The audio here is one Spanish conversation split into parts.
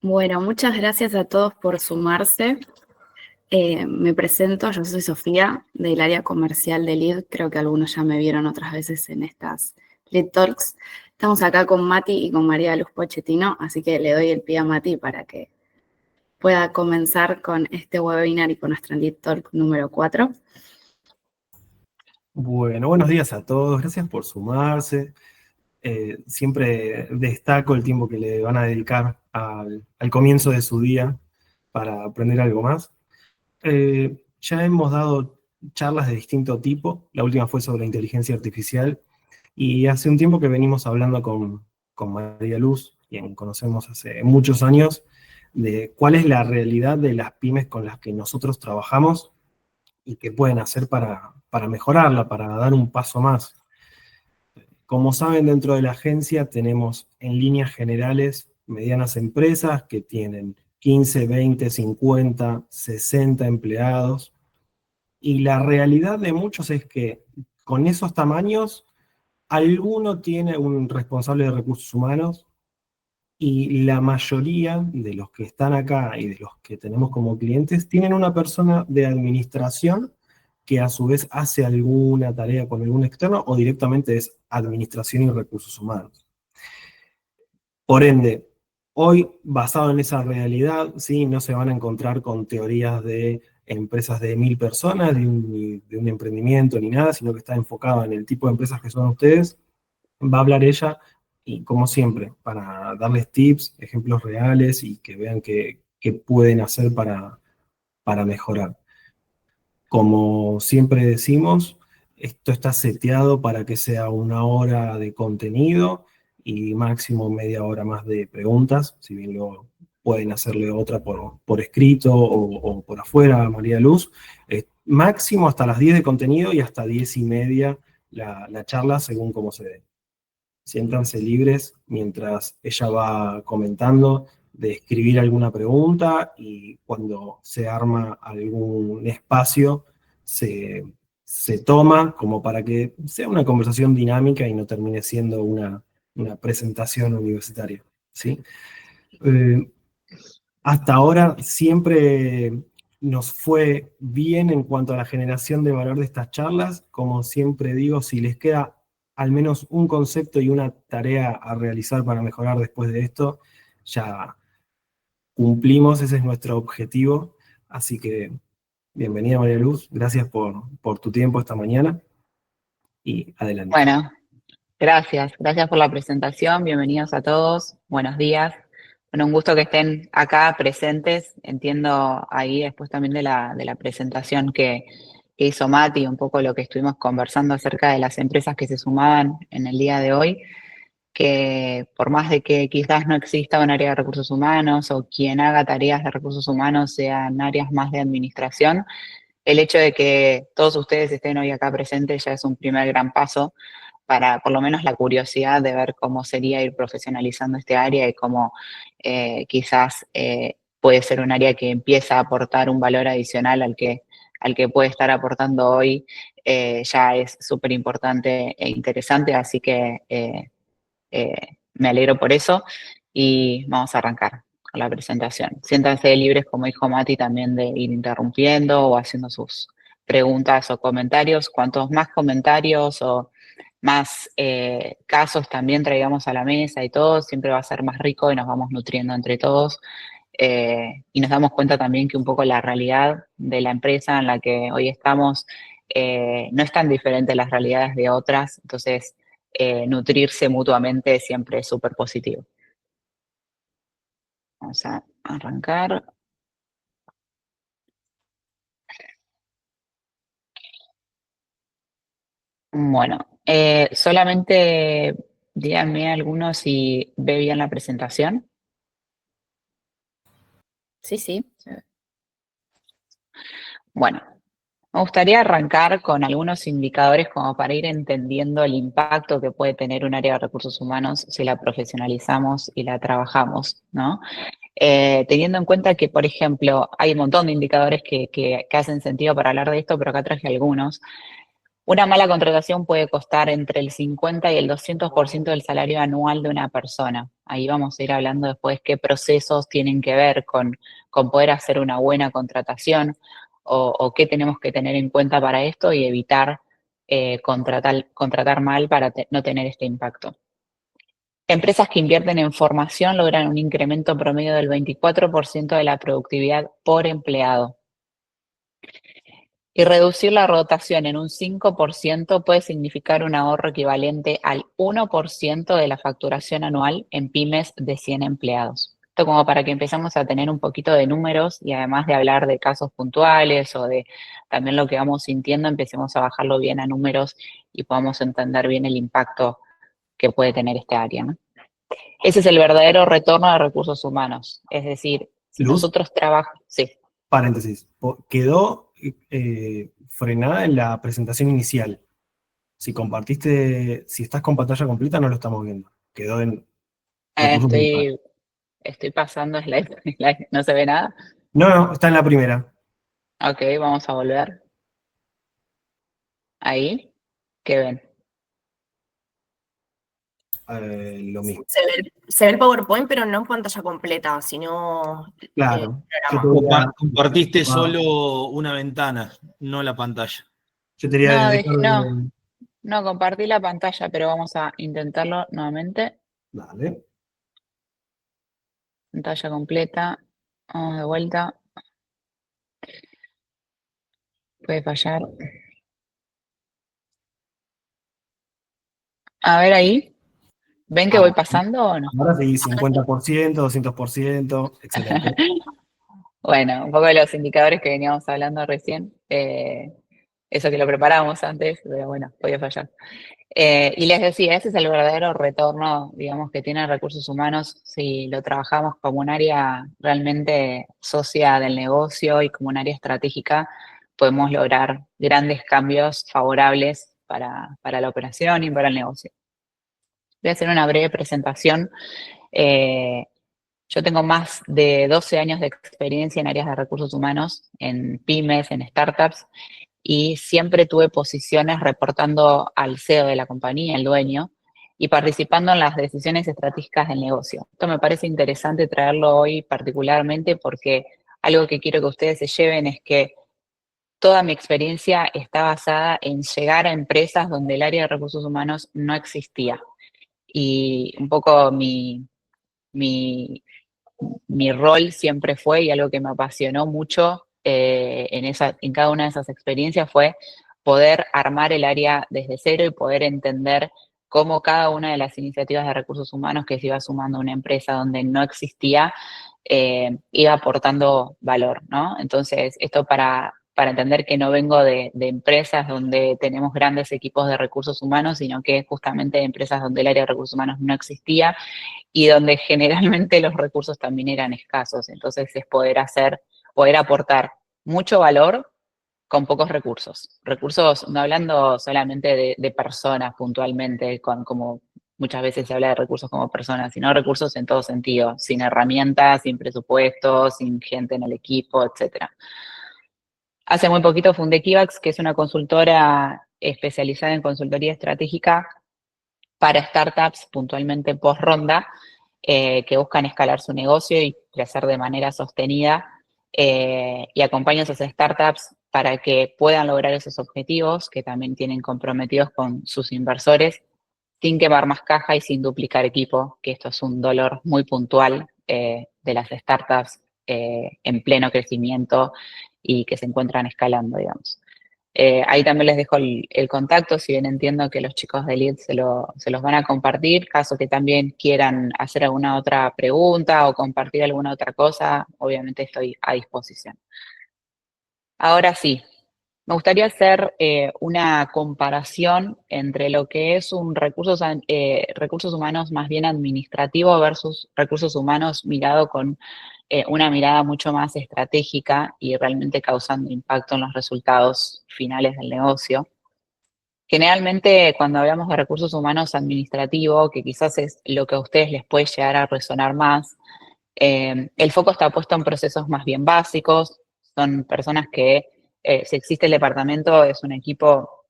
Bueno, muchas gracias a todos por sumarse. Me presento, yo soy Sofía, del área comercial de Lead. Creo que algunos ya me vieron otras veces en estas Lead Talks. Estamos acá con Mati y con María Luz Pochettino, así que le doy el pie a Mati para que pueda comenzar con este webinar y con nuestra Lead Talk número 4. Bueno, buenos días a todos, gracias por sumarse. Siempre destaco el tiempo que le van a dedicar al comienzo de su día para aprender algo más. Ya hemos dado charlas de distinto tipo, la última fue sobre inteligencia artificial, y hace un tiempo que venimos hablando con María Luz, quien conocemos hace muchos años, de cuál es la realidad de las pymes con las que nosotros trabajamos y qué pueden hacer para mejorarla, para dar un paso más. Como saben, dentro de la agencia tenemos en líneas generales medianas empresas que tienen 15, 20, 50, 60 empleados. Y la realidad de muchos es que con esos tamaños, alguno tiene un responsable de recursos humanos y la mayoría de los que están acá y de los que tenemos como clientes tienen una persona de administración que a su vez hace alguna tarea con algún externo o directamente es administración y recursos humanos. Por ende, hoy, basado en esa realidad, ¿sí? No se van a encontrar con teorías de empresas de 1000 personas, de un emprendimiento ni nada, sino que está enfocado en el tipo de empresas que son ustedes. Va a hablar ella, y como siempre, para darles tips, ejemplos reales y que vean qué pueden hacer para mejorar. Como siempre decimos, esto está seteado para que sea 1 hora de contenido y máximo media hora más de preguntas, si bien luego pueden hacerle otra por escrito o por afuera a María Luz. Máximo hasta las 10 de contenido y hasta 10:30 la charla según cómo se dé. Siéntanse libres mientras ella va comentando de escribir alguna pregunta y cuando se arma algún espacio se toma como para que sea una conversación dinámica y no termine siendo una presentación universitaria, ¿sí? Hasta ahora siempre nos fue bien en cuanto a la generación de valor de estas charlas. Como siempre digo, si les queda al menos un concepto y una tarea a realizar para mejorar después de esto, ya cumplimos, ese es nuestro objetivo. Así que, bienvenida María Luz, gracias por tu tiempo esta mañana y adelante. Bueno, gracias por la presentación, bienvenidos a todos, buenos días. Bueno, un gusto que estén acá presentes, entiendo ahí después también de la presentación que hizo Mati, un poco lo que estuvimos conversando acerca de las empresas que se sumaban en el día de hoy, que por más de que quizás no exista un área de recursos humanos o quien haga tareas de recursos humanos sean áreas más de administración, el hecho de que todos ustedes estén hoy acá presentes ya es un primer gran paso para por lo menos la curiosidad de ver cómo sería ir profesionalizando este área y cómo quizás puede ser un área que empieza a aportar un valor adicional al que puede estar aportando hoy, ya es súper importante e interesante, así que me alegro por eso y vamos a arrancar con la presentación. Siéntanse libres, como dijo Mati, también de ir interrumpiendo o haciendo sus preguntas o comentarios. Cuantos más comentarios o más casos también traigamos a la mesa y todo, siempre va a ser más rico y nos vamos nutriendo entre todos. Y nos damos cuenta también que un poco la realidad de la empresa en la que hoy estamos no es tan diferente a las realidades de otras, entonces nutrirse mutuamente siempre es súper positivo. Vamos a arrancar. Bueno, solamente díganme algunos si ve bien la presentación. Sí. Bueno, me gustaría arrancar con algunos indicadores como para ir entendiendo el impacto que puede tener un área de recursos humanos si la profesionalizamos y la trabajamos, ¿no? Teniendo en cuenta que, por ejemplo, hay un montón de indicadores que hacen sentido para hablar de esto, pero acá traje algunos. Una mala contratación puede costar entre el 50 y el 200% del salario anual de una persona. Ahí vamos a ir hablando después qué procesos tienen que ver con poder hacer una buena contratación o qué tenemos que tener en cuenta para esto y evitar contratar mal para no tener este impacto. Empresas que invierten en formación logran un incremento promedio del 24% de la productividad por empleado. Y reducir la rotación en un 5% puede significar un ahorro equivalente al 1% de la facturación anual en pymes de 100 empleados. Esto como para que empezamos a tener un poquito de números y además de hablar de casos puntuales o de también lo que vamos sintiendo, empecemos a bajarlo bien a números y podamos entender bien el impacto que puede tener este área, ¿no? Ese es el verdadero retorno de recursos humanos. Es decir, si Luz, nosotros trabajamos... Sí. paréntesis, quedó frenada en la presentación inicial. Si estás con pantalla completa, no lo estamos viendo. Quedó en recursos humanos. Estoy pasando slide, slide. ¿No se ve nada? No, está en la primera. Ok, vamos a volver. Ahí. ¿Qué ven? Lo mismo. Se ve el PowerPoint, pero no en pantalla completa, sino Claro. Compartiste solo una ventana, no la pantalla. Yo te diría No, compartí la pantalla, pero vamos a intentarlo nuevamente. Dale. Pantalla completa. Vamos de vuelta. Puede fallar. A ver ahí. ¿Ven que voy pasando o no? Ahora sí, 50%, 200%, excelente. Bueno, un poco de los indicadores que veníamos hablando recién. Eso que lo preparamos antes, pero bueno, podía fallar. Y les decía, ese es el verdadero retorno, digamos, que tienen recursos humanos si lo trabajamos como un área realmente socia del negocio y como un área estratégica, podemos lograr grandes cambios favorables para la operación y para el negocio. Voy a hacer una breve presentación. Yo tengo más de 12 años de experiencia en áreas de recursos humanos, en pymes, en startups, y siempre tuve posiciones reportando al CEO de la compañía, el dueño, y participando en las decisiones estratégicas del negocio. Esto me parece interesante traerlo hoy particularmente porque algo que quiero que ustedes se lleven es que toda mi experiencia está basada en llegar a empresas donde el área de recursos humanos no existía. Y un poco mi rol siempre fue, y algo que me apasionó mucho en cada una de esas experiencias fue poder armar el área desde cero y poder entender cómo cada una de las iniciativas de recursos humanos que se iba sumando a una empresa donde no existía, iba aportando valor, ¿no? Entonces, esto para entender que no vengo de empresas donde tenemos grandes equipos de recursos humanos, sino que justamente de empresas donde el área de recursos humanos no existía y donde generalmente los recursos también eran escasos. Entonces es poder aportar mucho valor con pocos recursos. Recursos, no hablando solamente de personas puntualmente, como muchas veces se habla de recursos como personas, sino recursos en todo sentido, sin herramientas, sin presupuestos, sin gente en el equipo, etc. Hace muy poquito fundé Kivax, que es una consultora especializada en consultoría estratégica para startups, puntualmente post-ronda, que buscan escalar su negocio y crecer de manera sostenida, y acompaño a esas startups para que puedan lograr esos objetivos que también tienen comprometidos con sus inversores, sin quemar más caja y sin duplicar equipo, que esto es un dolor muy puntual de las startups en pleno crecimiento y que se encuentran escalando, digamos. Ahí también les dejo el contacto, si bien entiendo que los chicos de Lead se los van a compartir, caso que también quieran hacer alguna otra pregunta o compartir alguna otra cosa, obviamente estoy a disposición. Ahora sí, me gustaría hacer una comparación entre lo que es un recursos humanos más bien administrativo versus recursos humanos mirado con una mirada mucho más estratégica y realmente causando impacto en los resultados finales del negocio. Generalmente, cuando hablamos de recursos humanos administrativos, que quizás es lo que a ustedes les puede llegar a resonar más, el foco está puesto en procesos más bien básicos, son personas que, si existe el departamento, es un equipo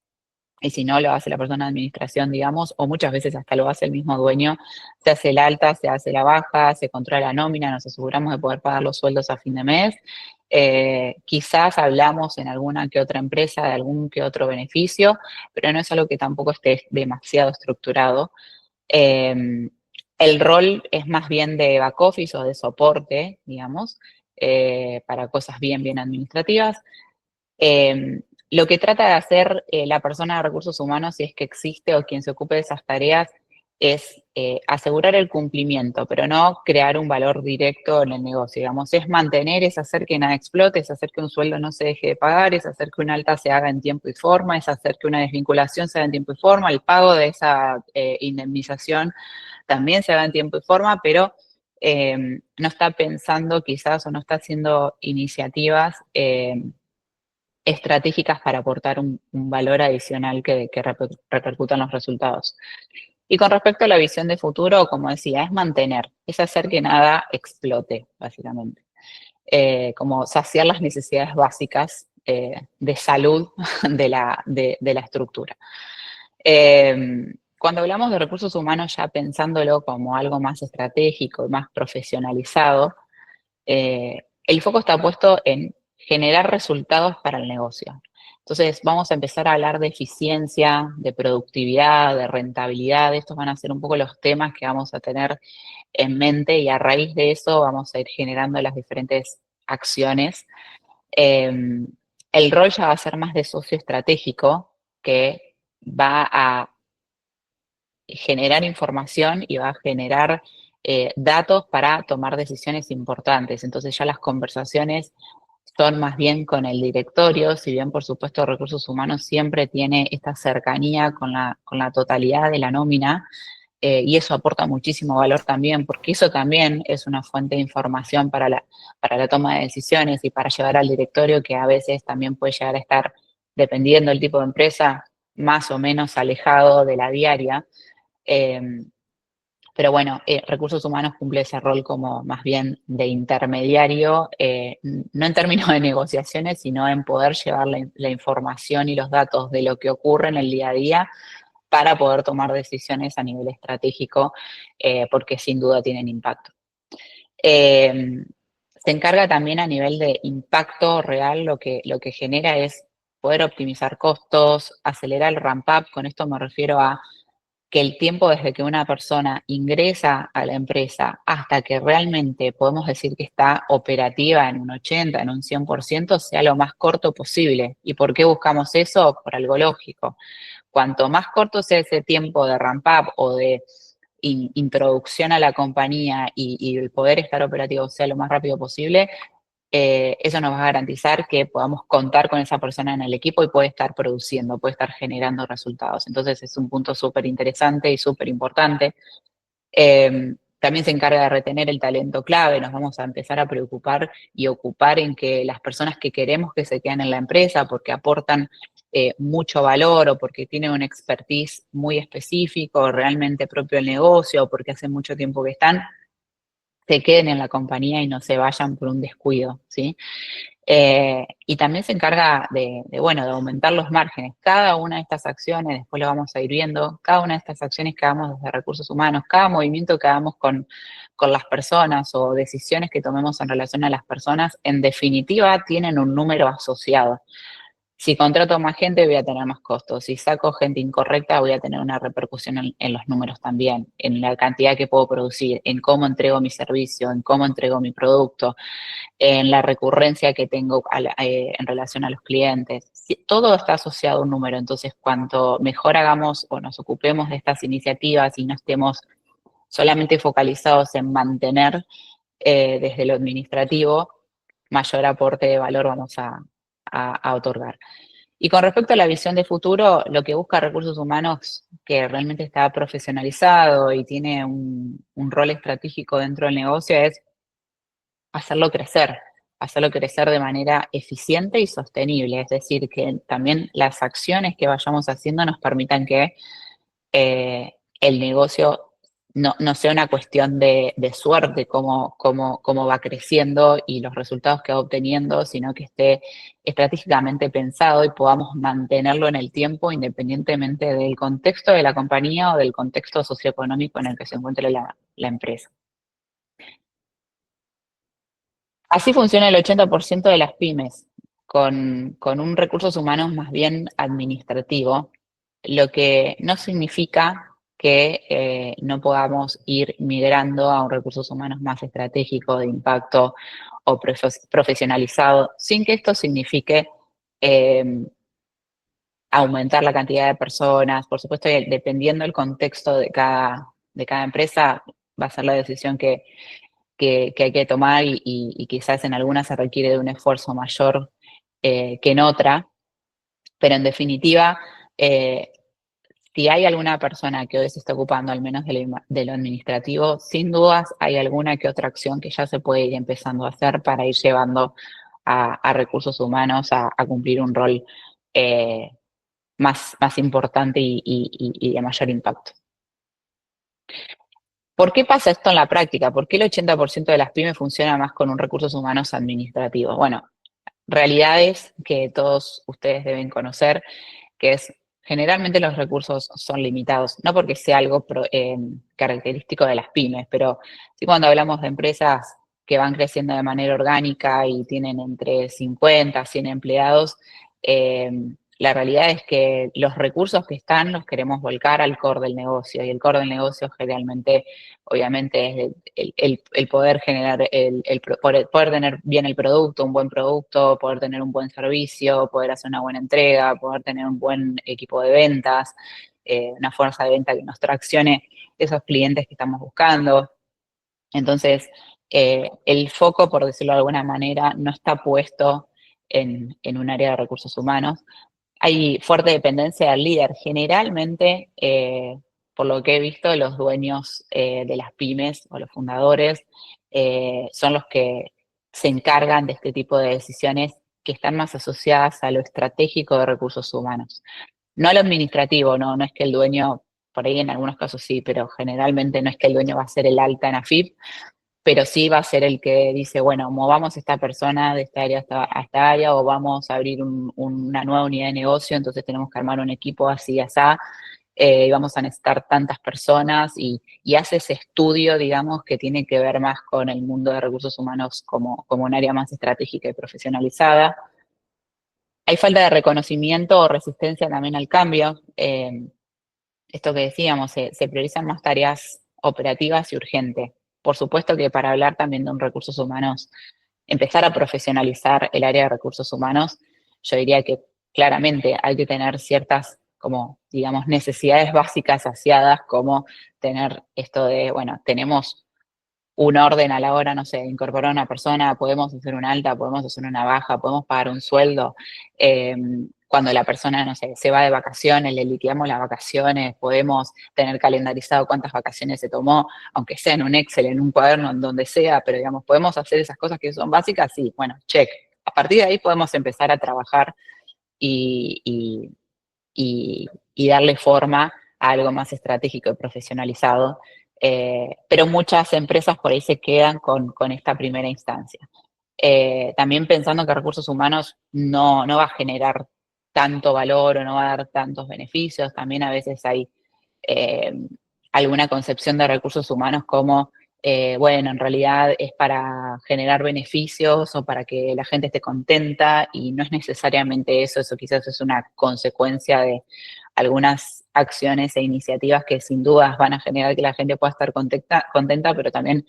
y si no, lo hace la persona de administración, digamos, o muchas veces hasta lo hace el mismo dueño. Se hace el alta, se hace la baja, se controla la nómina, nos aseguramos de poder pagar los sueldos a fin de mes. Quizás hablamos en alguna que otra empresa de algún que otro beneficio, pero no es algo que tampoco esté demasiado estructurado. El rol es más bien de back office o de soporte, digamos, para cosas bien administrativas. Lo que trata de hacer la persona de recursos humanos, si es que existe o quien se ocupe de esas tareas, es asegurar el cumplimiento, pero no crear un valor directo en el negocio, digamos, es mantener, es hacer que nada explote, es hacer que un sueldo no se deje de pagar, es hacer que una alta se haga en tiempo y forma, es hacer que una desvinculación se haga en tiempo y forma, el pago de esa indemnización también se haga en tiempo y forma, pero no está pensando quizás o no está haciendo iniciativas estratégicas para aportar un valor adicional que repercuta en los resultados. Y con respecto a la visión de futuro, como decía, es mantener, es hacer que nada explote, básicamente. Como saciar las necesidades básicas de salud de la estructura. Cuando hablamos de recursos humanos, ya pensándolo como algo más estratégico y más profesionalizado, el foco está puesto en generar resultados para el negocio. Entonces, vamos a empezar a hablar de eficiencia, de productividad, de rentabilidad. Estos van a ser un poco los temas que vamos a tener en mente y a raíz de eso vamos a ir generando las diferentes acciones. El rol ya va a ser más de socio estratégico, que va a generar información y va a generar datos para tomar decisiones importantes. Entonces ya las conversaciones son más bien con el directorio, si bien por supuesto Recursos Humanos siempre tiene esta cercanía con la totalidad de la nómina, y eso aporta muchísimo valor también, porque eso también es una fuente de información para la toma de decisiones y para llevar al directorio, que a veces también puede llegar a estar, dependiendo del tipo de empresa, más o menos alejado de la diaria. Pero bueno, Recursos Humanos cumple ese rol como más bien de intermediario, no en términos de negociaciones, sino en poder llevar la información y los datos de lo que ocurre en el día a día para poder tomar decisiones a nivel estratégico, porque sin duda tienen impacto. Se encarga también a nivel de impacto real, lo que genera es poder optimizar costos, acelerar el ramp-up. Con esto me refiero a que el tiempo desde que una persona ingresa a la empresa hasta que realmente podemos decir que está operativa en un 80, en un 100%, sea lo más corto posible. ¿Y por qué buscamos eso? Por algo lógico. Cuanto más corto sea ese tiempo de ramp-up o de introducción a la compañía y el poder estar operativo sea lo más rápido posible, eso nos va a garantizar que podamos contar con esa persona en el equipo y puede estar produciendo, puede estar generando resultados. Entonces es un punto súper interesante y súper importante. También se encarga de retener el talento clave. Nos vamos a empezar a preocupar y ocupar en que las personas que queremos que se queden en la empresa porque aportan mucho valor o porque tienen un expertise muy específico, realmente propio del negocio, o porque hace mucho tiempo que están, se queden en la compañía y no se vayan por un descuido, ¿sí? Y también se encarga bueno, de aumentar los márgenes. Cada una de estas acciones, después lo vamos a ir viendo, cada una de estas acciones que hagamos desde Recursos Humanos, cada movimiento que hagamos con las personas o decisiones que tomemos en relación a las personas, en definitiva tienen un número asociado. Si contrato más gente, voy a tener más costos. Si saco gente incorrecta, voy a tener una repercusión en los números también, en la cantidad que puedo producir, en cómo entrego mi servicio, en cómo entrego mi producto, en la recurrencia que tengo en relación a los clientes. Todo está asociado a un número. Entonces, cuanto mejor hagamos o nos ocupemos de estas iniciativas y no estemos solamente focalizados en mantener desde lo administrativo, mayor aporte de valor vamos a otorgar. Y con respecto a la visión de futuro, lo que busca Recursos Humanos, que realmente está profesionalizado y tiene un rol estratégico dentro del negocio, es hacerlo crecer de manera eficiente y sostenible. Es decir, que también las acciones que vayamos haciendo nos permitan que el negocio no sea una cuestión de suerte cómo va creciendo y los resultados que va obteniendo, sino que esté estratégicamente pensado y podamos mantenerlo en el tiempo independientemente del contexto de la compañía o del contexto socioeconómico en el que se encuentre la empresa. Así funciona el 80% de las pymes, con un recursos humanos más bien administrativo, lo que no significa que no podamos ir migrando a un recursos humanos más estratégico, de impacto o profesionalizado, sin que esto signifique eh, aumentar la cantidad de personas. Por supuesto, dependiendo del contexto de cada empresa, va a ser la decisión que hay que tomar y quizás en algunas se requiere de un esfuerzo mayor que en otra, pero en definitiva, si hay alguna persona que hoy se está ocupando al menos de lo administrativo, sin dudas hay alguna que otra acción que ya se puede ir empezando a hacer para ir llevando a recursos humanos a cumplir un rol más importante y de mayor impacto. ¿Por qué pasa esto en la práctica? ¿Por qué el 80% de las pymes funciona más con un recursos humanos administrativos? Bueno, realidades que todos ustedes deben conocer, que es generalmente los recursos son limitados, no porque sea algo característico de las pymes, pero sí cuando hablamos de empresas que van creciendo de manera orgánica y tienen entre 50 a 100 empleados, la realidad es que los recursos que están los queremos volcar al core del negocio, y el core del negocio generalmente, obviamente, es el poder generar, poder tener bien el producto, un buen producto, poder tener un buen servicio, poder hacer una buena entrega, poder tener un buen equipo de ventas, una fuerza de venta que nos traccione esos clientes que estamos buscando. Entonces, el foco, por decirlo de alguna manera, no está puesto en un área de recursos humanos. Hay fuerte dependencia del líder. Generalmente, por lo que he visto, los dueños de las pymes o los fundadores son los que se encargan de este tipo de decisiones que están más asociadas a lo estratégico de recursos humanos. No a lo administrativo, no es que el dueño, por ahí en algunos casos sí, pero generalmente no es que el dueño va a ser el alta en AFIP, pero sí va a ser el que dice, bueno, movamos a esta persona de esta área a esta área, o vamos a abrir una nueva unidad de negocio, entonces tenemos que armar un equipo así, asá, y vamos a necesitar tantas personas, y hace ese estudio, digamos, que tiene que ver más con el mundo de recursos humanos como un área más estratégica y profesionalizada. Hay falta de reconocimiento o resistencia también al cambio. Esto que decíamos, se priorizan más tareas operativas y urgentes. Por supuesto que para hablar también de un recursos humanos, empezar a profesionalizar el área de recursos humanos, yo diría que claramente hay que tener ciertas, como, digamos, necesidades básicas saciadas, como tener esto de, bueno, tenemos un orden a la hora, no sé, incorporar a una persona, podemos hacer una alta, podemos hacer una baja, podemos pagar un sueldo. Cuando la persona, no sé, se va de vacaciones, le liquidamos las vacaciones, podemos tener calendarizado cuántas vacaciones se tomó, aunque sea en un Excel, en un cuaderno, en donde sea, pero digamos, podemos hacer esas cosas que son básicas, sí, bueno, check. A partir de ahí podemos empezar a trabajar y darle forma a algo más estratégico y profesionalizado. Pero muchas empresas por ahí se quedan con esta primera instancia. También pensando que recursos humanos no va a generar tanto valor o no va a dar tantos beneficios. También a veces hay alguna concepción de recursos humanos como, bueno, en realidad es para generar beneficios o para que la gente esté contenta, y no es necesariamente eso quizás es una consecuencia de algunas acciones e iniciativas que sin dudas van a generar que la gente pueda estar contenta, pero también,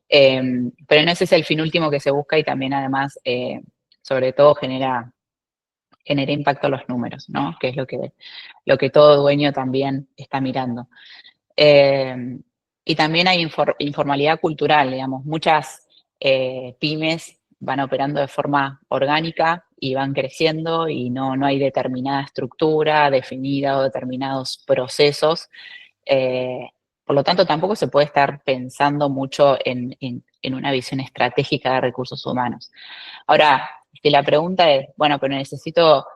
pero no ese es el fin último que se busca, y también además, sobre todo genera impacto en los números, ¿no? Que es lo que todo dueño también está mirando. Y también hay informalidad cultural, digamos, muchas pymes van operando de forma orgánica y van creciendo, y no hay determinada estructura definida o determinados procesos. Por lo tanto, tampoco se puede estar pensando mucho en una visión estratégica de recursos humanos. Ahora, si la pregunta es, bueno, pero necesito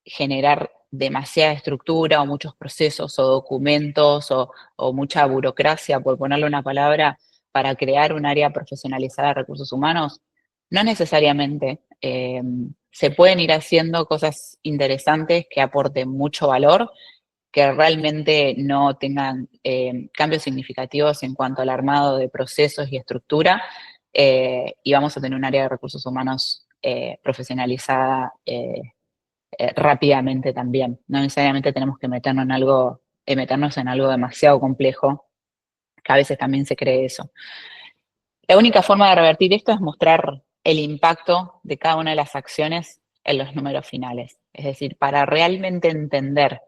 generar demasiada estructura o muchos procesos o documentos o mucha burocracia, por ponerle una palabra, para crear un área profesionalizada de recursos humanos? No necesariamente. Se pueden ir haciendo cosas interesantes que aporten mucho valor, que realmente no tengan cambios significativos en cuanto al armado de procesos y estructura, y vamos a tener un área de recursos humanos profesionalizada rápidamente también. No necesariamente tenemos que meternos en algo demasiado complejo, que a veces también se cree eso. La única forma de revertir esto es mostrar el impacto de cada una de las acciones en los números finales. Es decir, para realmente entender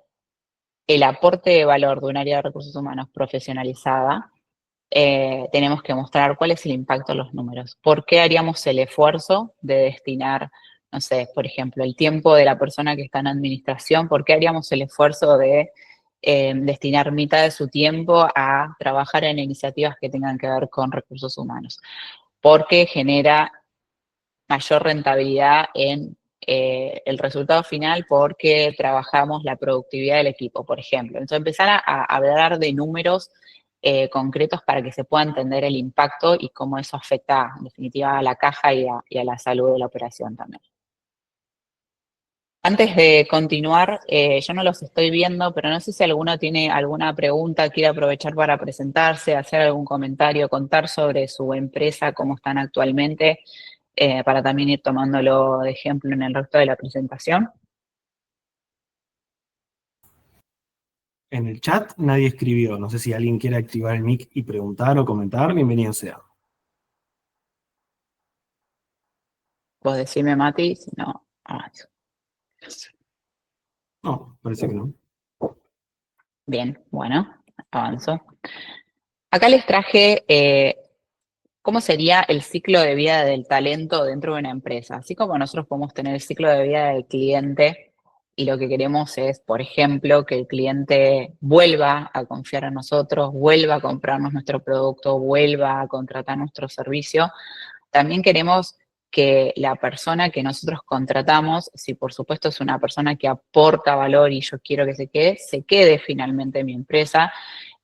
el aporte de valor de un área de recursos humanos profesionalizada, tenemos que mostrar cuál es el impacto en los números. ¿Por qué haríamos el esfuerzo de destinar, no sé, por ejemplo, el tiempo de la persona que está en administración? ¿Por qué haríamos el esfuerzo de destinar mitad de su tiempo a trabajar en iniciativas que tengan que ver con recursos humanos? Porque genera mayor rentabilidad en el resultado final, porque trabajamos la productividad del equipo, por ejemplo. Entonces, empezar a hablar de números concretos para que se pueda entender el impacto y cómo eso afecta, en definitiva, a la caja y a la salud de la operación también. Antes de continuar, yo no los estoy viendo, pero no sé si alguno tiene alguna pregunta, quiere aprovechar para presentarse, hacer algún comentario, contar sobre su empresa, cómo están actualmente, para también ir tomándolo de ejemplo en el resto de la presentación. En el chat nadie escribió. No sé si alguien quiere activar el mic y preguntar o comentar. Bienvenido sea. Vos decime, Mati, si no, avanzo. No, parece que no. Bien, bueno, avanzo. Acá les traje cómo sería el ciclo de vida del talento dentro de una empresa. Así como nosotros podemos tener el ciclo de vida del cliente y lo que queremos es, por ejemplo, que el cliente vuelva a confiar en nosotros, vuelva a comprarnos nuestro producto, vuelva a contratar nuestro servicio. También queremos que la persona que nosotros contratamos, si por supuesto es una persona que aporta valor y yo quiero que se quede finalmente en mi empresa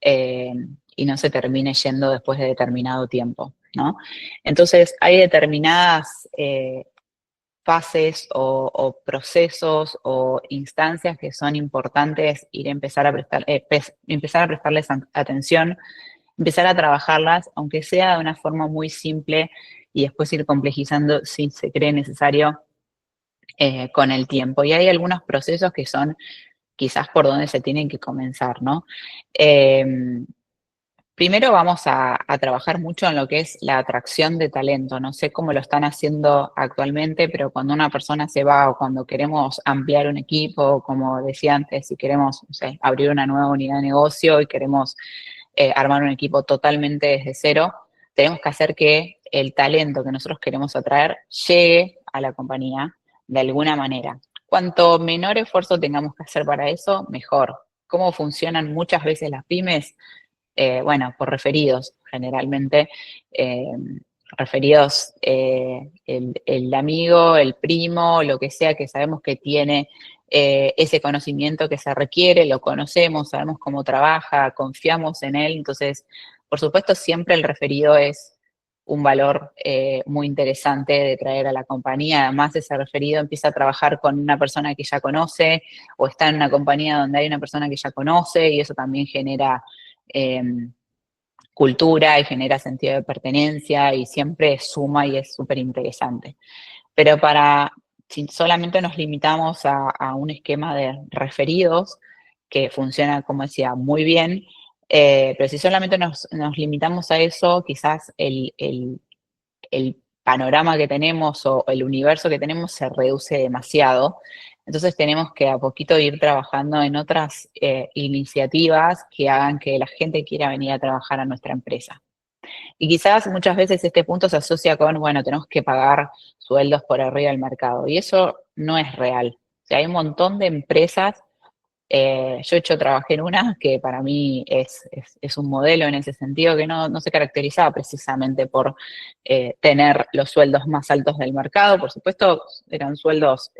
y no se termine yendo después de determinado tiempo, ¿no? Entonces, hay determinadas fases o procesos o instancias que son importantes empezar a prestarles atención, empezar a trabajarlas, aunque sea de una forma muy simple, y después ir complejizando si se cree necesario con el tiempo. Y hay algunos procesos que son quizás por donde se tienen que comenzar, ¿no? Primero vamos a trabajar mucho en lo que es la atracción de talento. No sé cómo lo están haciendo actualmente, pero cuando una persona se va o cuando queremos ampliar un equipo, como decía antes, si queremos, no sé, abrir una nueva unidad de negocio y queremos armar un equipo totalmente desde cero, tenemos que hacer que el talento que nosotros queremos atraer llegue a la compañía de alguna manera. Cuanto menor esfuerzo tengamos que hacer para eso, mejor. ¿Cómo funcionan muchas veces las pymes? Bueno, por referidos, generalmente. Referidos, el amigo, el primo, lo que sea que sabemos que tiene ese conocimiento que se requiere, lo conocemos, sabemos cómo trabaja, confiamos en él. Entonces, por supuesto, siempre el referido es un valor muy interesante de traer a la compañía. Además, ese referido empieza a trabajar con una persona que ya conoce o está en una compañía donde hay una persona que ya conoce, y eso también genera cultura y genera sentido de pertenencia y siempre suma y es súper interesante. Pero si solamente nos limitamos a un esquema de referidos, que funciona, como decía, muy bien, pero si solamente nos limitamos a eso, quizás el panorama que tenemos o el universo que tenemos se reduce demasiado. Entonces tenemos que a poquito ir trabajando en otras iniciativas que hagan que la gente quiera venir a trabajar a nuestra empresa. Y quizás muchas veces este punto se asocia con, bueno, tenemos que pagar sueldos por arriba del mercado. Y eso no es real. O sea, hay un montón de empresas. Yo trabajé en una que para mí es un modelo en ese sentido, que no se caracterizaba precisamente por tener los sueldos más altos del mercado. Por supuesto, eran sueldos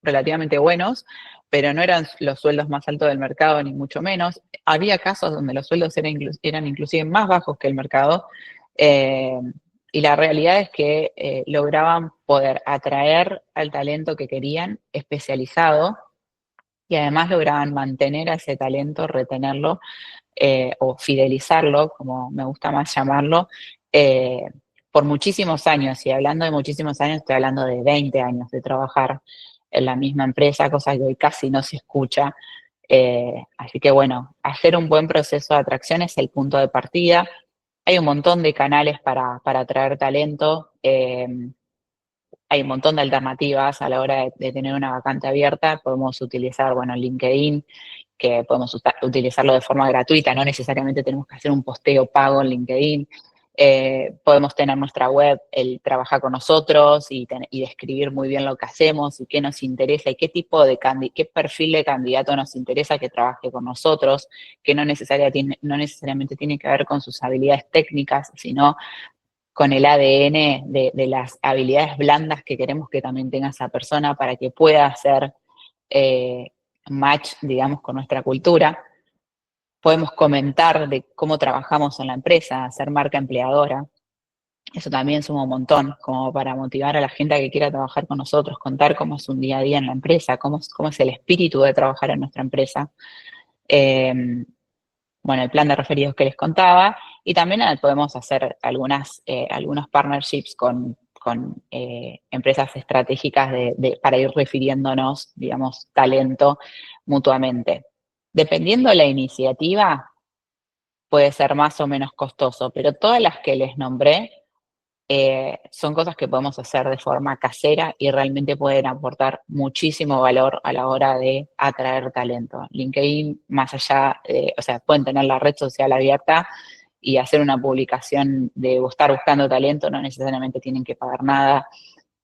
relativamente buenos, pero no eran los sueldos más altos del mercado, ni mucho menos. Había casos donde los sueldos eran inclusive más bajos que el mercado, eh, y la realidad es que lograban poder atraer al talento que querían, especializado, y además lograban mantener a ese talento, retenerlo, o fidelizarlo, como me gusta más llamarlo, eh, por muchísimos años. Y hablando de muchísimos años, estoy hablando de 20 años de trabajar en la misma empresa, cosa que hoy casi no se escucha. Así que bueno, hacer un buen proceso de atracción es el punto de partida. Hay un montón de canales para atraer talento. Hay un montón de alternativas a la hora de tener una vacante abierta. Podemos utilizar, bueno, LinkedIn, que podemos utilizarlo de forma gratuita, no necesariamente tenemos que hacer un posteo pago en LinkedIn. Podemos tener nuestra web, el trabaja con nosotros y describir muy bien lo que hacemos y qué nos interesa y qué tipo de qué perfil de candidato nos interesa que trabaje con nosotros, que no necesariamente tiene que ver con sus habilidades técnicas, sino con el ADN de las habilidades blandas que queremos que también tenga esa persona para que pueda hacer match, digamos, con nuestra cultura. Podemos comentar de cómo trabajamos en la empresa, hacer marca empleadora. Eso también suma un montón, como para motivar a la gente a que quiera trabajar con nosotros, contar cómo es un día a día en la empresa, cómo es el espíritu de trabajar en nuestra empresa. Bueno, el plan de referidos que les contaba, y también podemos hacer algunos partnerships con empresas estratégicas para ir refiriéndonos, digamos, talento mutuamente. Dependiendo de la iniciativa, puede ser más o menos costoso, pero todas las que les nombré son cosas que podemos hacer de forma casera y realmente pueden aportar muchísimo valor a la hora de atraer talento. LinkedIn, más allá, o sea, pueden tener la red social abierta y hacer una publicación de estar buscando talento, no necesariamente tienen que pagar nada.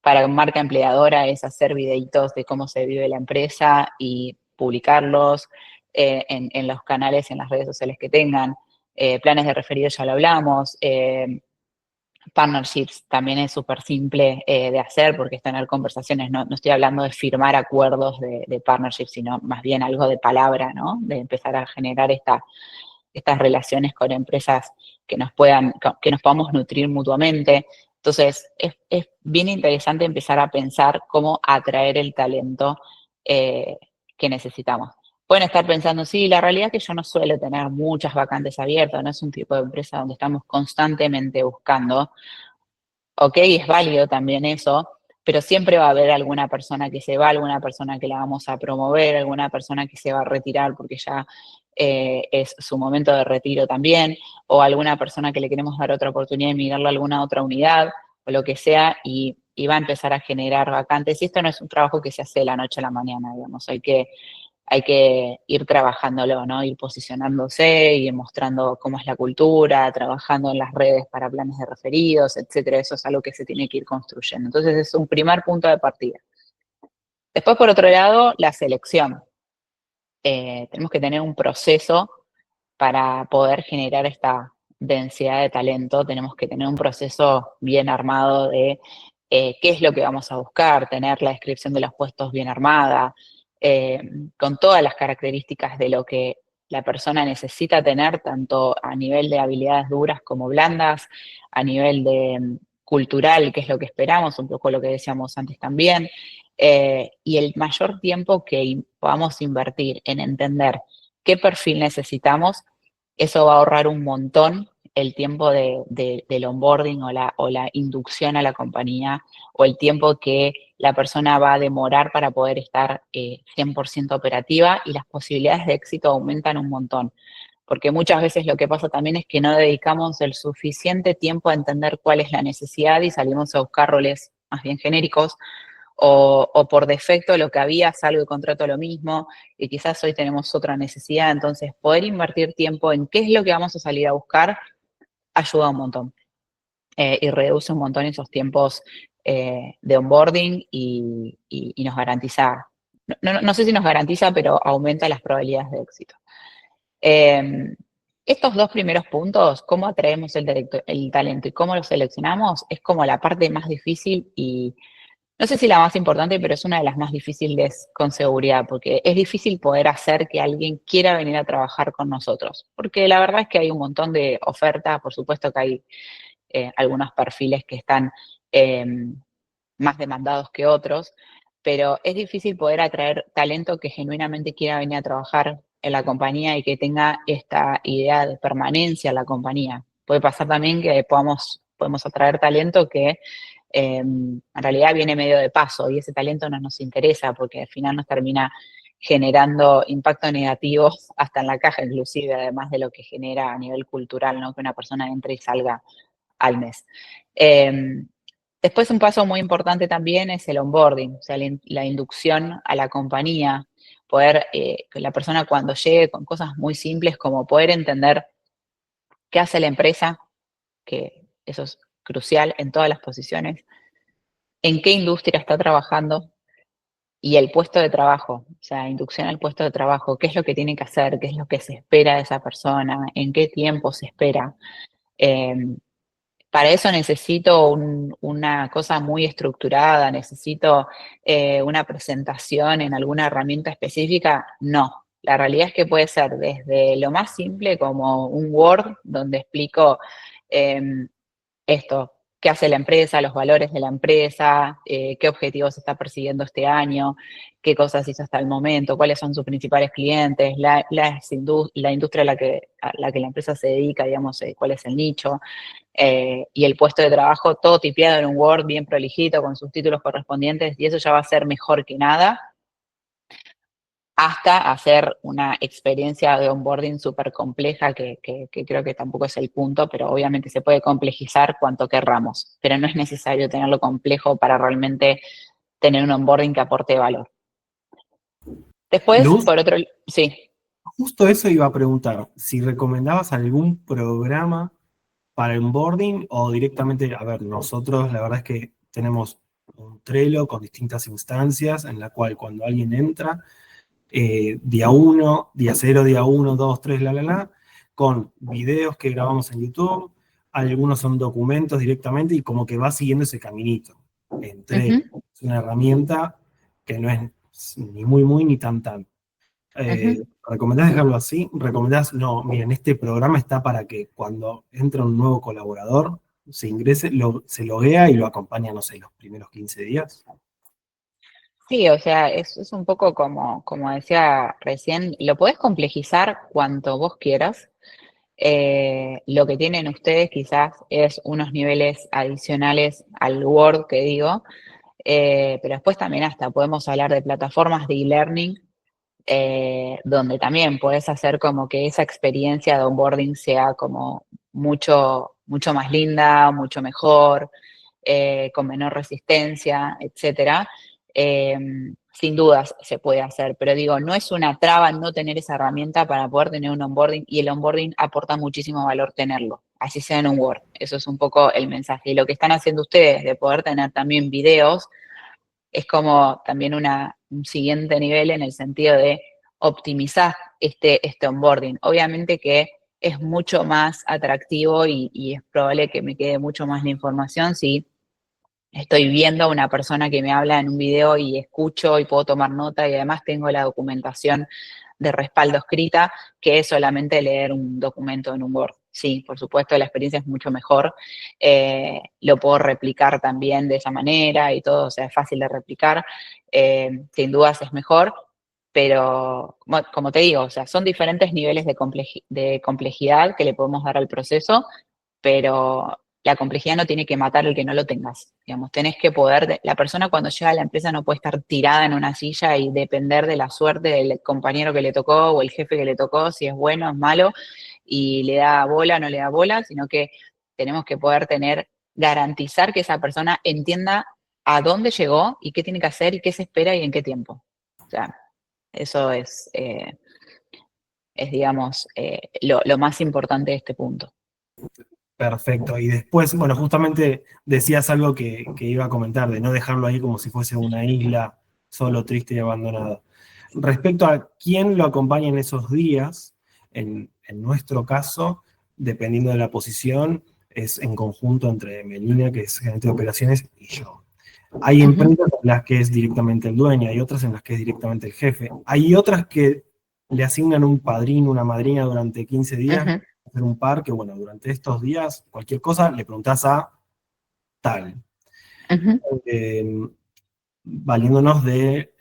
Para marca empleadora es hacer videitos de cómo se vive la empresa y publicarlos en los canales, en las redes sociales que tengan. Planes de referidos ya lo hablamos. Partnerships también es súper simple de hacer porque es tener conversaciones, no estoy hablando de firmar acuerdos de partnerships, sino más bien algo de palabra, ¿no? De empezar a generar estas relaciones con empresas que nos podamos nutrir mutuamente. Entonces, es bien interesante empezar a pensar cómo atraer el talento que necesitamos. Pueden estar pensando, sí, la realidad es que yo no suelo tener muchas vacantes abiertas, no es un tipo de empresa donde estamos constantemente buscando. Ok, es válido también eso, pero siempre va a haber alguna persona que se va, alguna persona que la vamos a promover, alguna persona que se va a retirar porque ya es su momento de retiro también, o alguna persona que le queremos dar otra oportunidad de migrarlo a alguna otra unidad, o lo que sea, y va a empezar a generar vacantes. Y esto no es un trabajo que se hace de la noche a la mañana, digamos, hay que ir trabajándolo, ¿no? Ir posicionándose, ir mostrando cómo es la cultura, trabajando en las redes para planes de referidos, etcétera. Eso es algo que se tiene que ir construyendo. Entonces, es un primer punto de partida. Después, por otro lado, la selección. Tenemos que tener un proceso para poder generar esta densidad de talento. Tenemos que tener un proceso bien armado de qué es lo que vamos a buscar, tener la descripción de los puestos bien armada, con todas las características de lo que la persona necesita tener, tanto a nivel de habilidades duras como blandas, a nivel de cultural, que es lo que esperamos, un poco lo que decíamos antes también, y el mayor tiempo que podamos invertir en entender qué perfil necesitamos, eso va a ahorrar un montón el tiempo del onboarding o la inducción a la compañía, o el tiempo que la persona va a demorar para poder estar 100% operativa, y las posibilidades de éxito aumentan un montón. Porque muchas veces lo que pasa también es que no dedicamos el suficiente tiempo a entender cuál es la necesidad y salimos a buscar roles más bien genéricos, o por defecto lo que había, salgo y contrato lo mismo, y quizás hoy tenemos otra necesidad. Entonces, poder invertir tiempo en qué es lo que vamos a salir a buscar ayuda un montón, y reduce un montón esos tiempos de onboarding y nos garantiza, no sé si nos garantiza, pero aumenta las probabilidades de éxito. Estos dos primeros puntos, cómo atraemos el talento y cómo lo seleccionamos, es como la parte más difícil y No sé si la más importante, pero es una de las más difíciles con seguridad, porque es difícil poder hacer que alguien quiera venir a trabajar con nosotros, porque la verdad es que hay un montón de ofertas, por supuesto que hay algunos perfiles que están eh, más demandados que otros, pero es difícil poder atraer talento que genuinamente quiera venir a trabajar en la compañía y que tenga esta idea de permanencia en la compañía. Puede pasar también que podemos atraer talento que en realidad viene medio de paso y ese talento no nos interesa porque al final nos termina generando impacto negativo hasta en la caja inclusive, además de lo que genera a nivel cultural, ¿no? Que una persona entre y salga al mes. Después un paso muy importante también es el onboarding, o sea, la inducción a la compañía, poder que la persona cuando llegue con cosas muy simples como poder entender qué hace la empresa, que eso es crucial en todas las posiciones, en qué industria está trabajando y el puesto de trabajo, o sea, inducción al puesto de trabajo, qué es lo que tiene que hacer, qué es lo que se espera de esa persona, en qué tiempo se espera. Eh, Para eso necesito una cosa muy estructurada, necesito una presentación en alguna herramienta específica. No, la realidad es que puede ser desde lo más simple como un Word donde explico eh, esto, qué hace la empresa, los valores de la empresa, qué objetivos está persiguiendo este año, qué cosas hizo hasta el momento, cuáles son sus principales clientes, la industria a la que la empresa se dedica, digamos, cuál es el nicho, y el puesto de trabajo, todo tipeado en un Word bien prolijito, con sus títulos correspondientes, y eso ya va a ser mejor que nada, hasta hacer una experiencia de onboarding súper compleja, que creo que tampoco es el punto, pero obviamente se puede complejizar cuanto querramos, pero no es necesario tenerlo complejo para realmente tener un onboarding que aporte valor. Después, Luz, por otro, sí. justo eso iba a preguntar, si recomendabas algún programa para onboarding o directamente, a ver, nosotros la verdad es que tenemos un Trello con distintas instancias en la cual cuando alguien entra, día 1, día 0, día 1, 2, 3, con videos que grabamos en YouTube, algunos son documentos directamente y como que va siguiendo ese caminito. Entre, Uh-huh, es una herramienta que no es ni muy, muy, ni tan, tan. uh-huh. ¿Recomendás dejarlo así? ¿Recomendás, no, miren, este programa está para que cuando entra un nuevo colaborador, se ingrese, se loguea y lo acompaña, no sé, los primeros 15 días? Sí, o sea, es un poco como decía recién, lo podés complejizar cuanto vos quieras. Lo que tienen ustedes quizás es unos niveles adicionales al Word que digo, pero después también hasta podemos hablar de plataformas de e-learning, donde también puedes hacer como que esa experiencia de onboarding sea como mucho, mucho más linda, mucho mejor, con menor resistencia, etcétera. Eh, Sin dudas se puede hacer, pero digo, no es una traba no tener esa herramienta para poder tener un onboarding y el onboarding aporta muchísimo valor tenerlo, así sea en un Word. Eso es un poco el mensaje. Y lo que están haciendo ustedes de poder tener también videos es como también un siguiente nivel en el sentido de optimizar este onboarding. Obviamente que es mucho más atractivo y es probable que me quede mucho más la información si estoy viendo a una persona que me habla en un video y escucho y puedo tomar nota y además tengo la documentación de respaldo escrita, que es solamente leer un documento en un Word. Sí, por supuesto, la experiencia es mucho mejor. Lo puedo replicar también de esa manera y todo, o sea, es fácil de replicar. Sin dudas es mejor, pero como te digo, o sea, son diferentes niveles de complejidad que le podemos dar al proceso, pero la complejidad no tiene que matar el que no lo tengas. Digamos, tenés que poder, la persona cuando llega a la empresa no puede estar tirada en una silla y depender de la suerte del compañero que le tocó o el jefe que le tocó, si es bueno o es malo, y le da bola o no le da bola, sino que tenemos que poder garantizar que esa persona entienda a dónde llegó y qué tiene que hacer y qué se espera y en qué tiempo. O sea, eso es digamos, lo más importante de este punto. Perfecto. Y después, bueno, justamente decías algo que iba a comentar, de no dejarlo ahí como si fuese una isla solo, triste y abandonada. Respecto a quién lo acompaña en esos días, en nuestro caso, dependiendo de la posición, es en conjunto entre Melina, que es gerente de operaciones, y yo. Hay empresas en las que es directamente el dueño, hay otras en las que es directamente el jefe. Hay otras que le asignan un padrino, una madrina durante 15 días, hacer un par, que bueno, durante estos días, cualquier cosa, le preguntás a tal. Valiéndonos de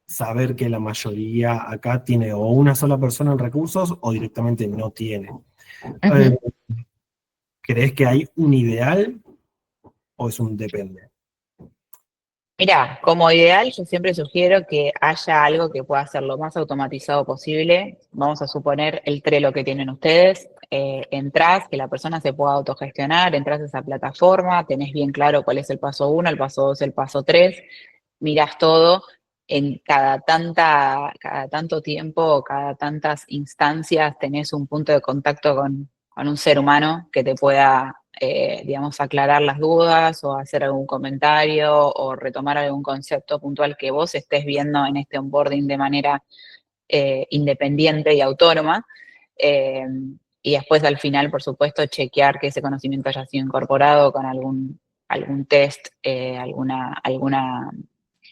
saber que la mayoría acá tiene o una sola persona en recursos o directamente no tiene. ¿Crees que hay un ideal o es un depende? Mira, como ideal, yo siempre sugiero que haya algo que pueda ser lo más automatizado posible. Vamos a suponer el Trello que tienen ustedes. Entrás, que la persona se pueda autogestionar, entras a esa plataforma, tenés bien claro cuál es el paso 1, el paso 2, el paso 3, mirás todo. En cada tanto tiempo, cada tantas instancias, tenés un punto de contacto con un ser humano que te pueda digamos, aclarar las dudas o hacer algún comentario o retomar algún concepto puntual que vos estés viendo en este onboarding de manera independiente y autónoma. Y después al final, por supuesto, chequear que ese conocimiento haya sido incorporado con algún test,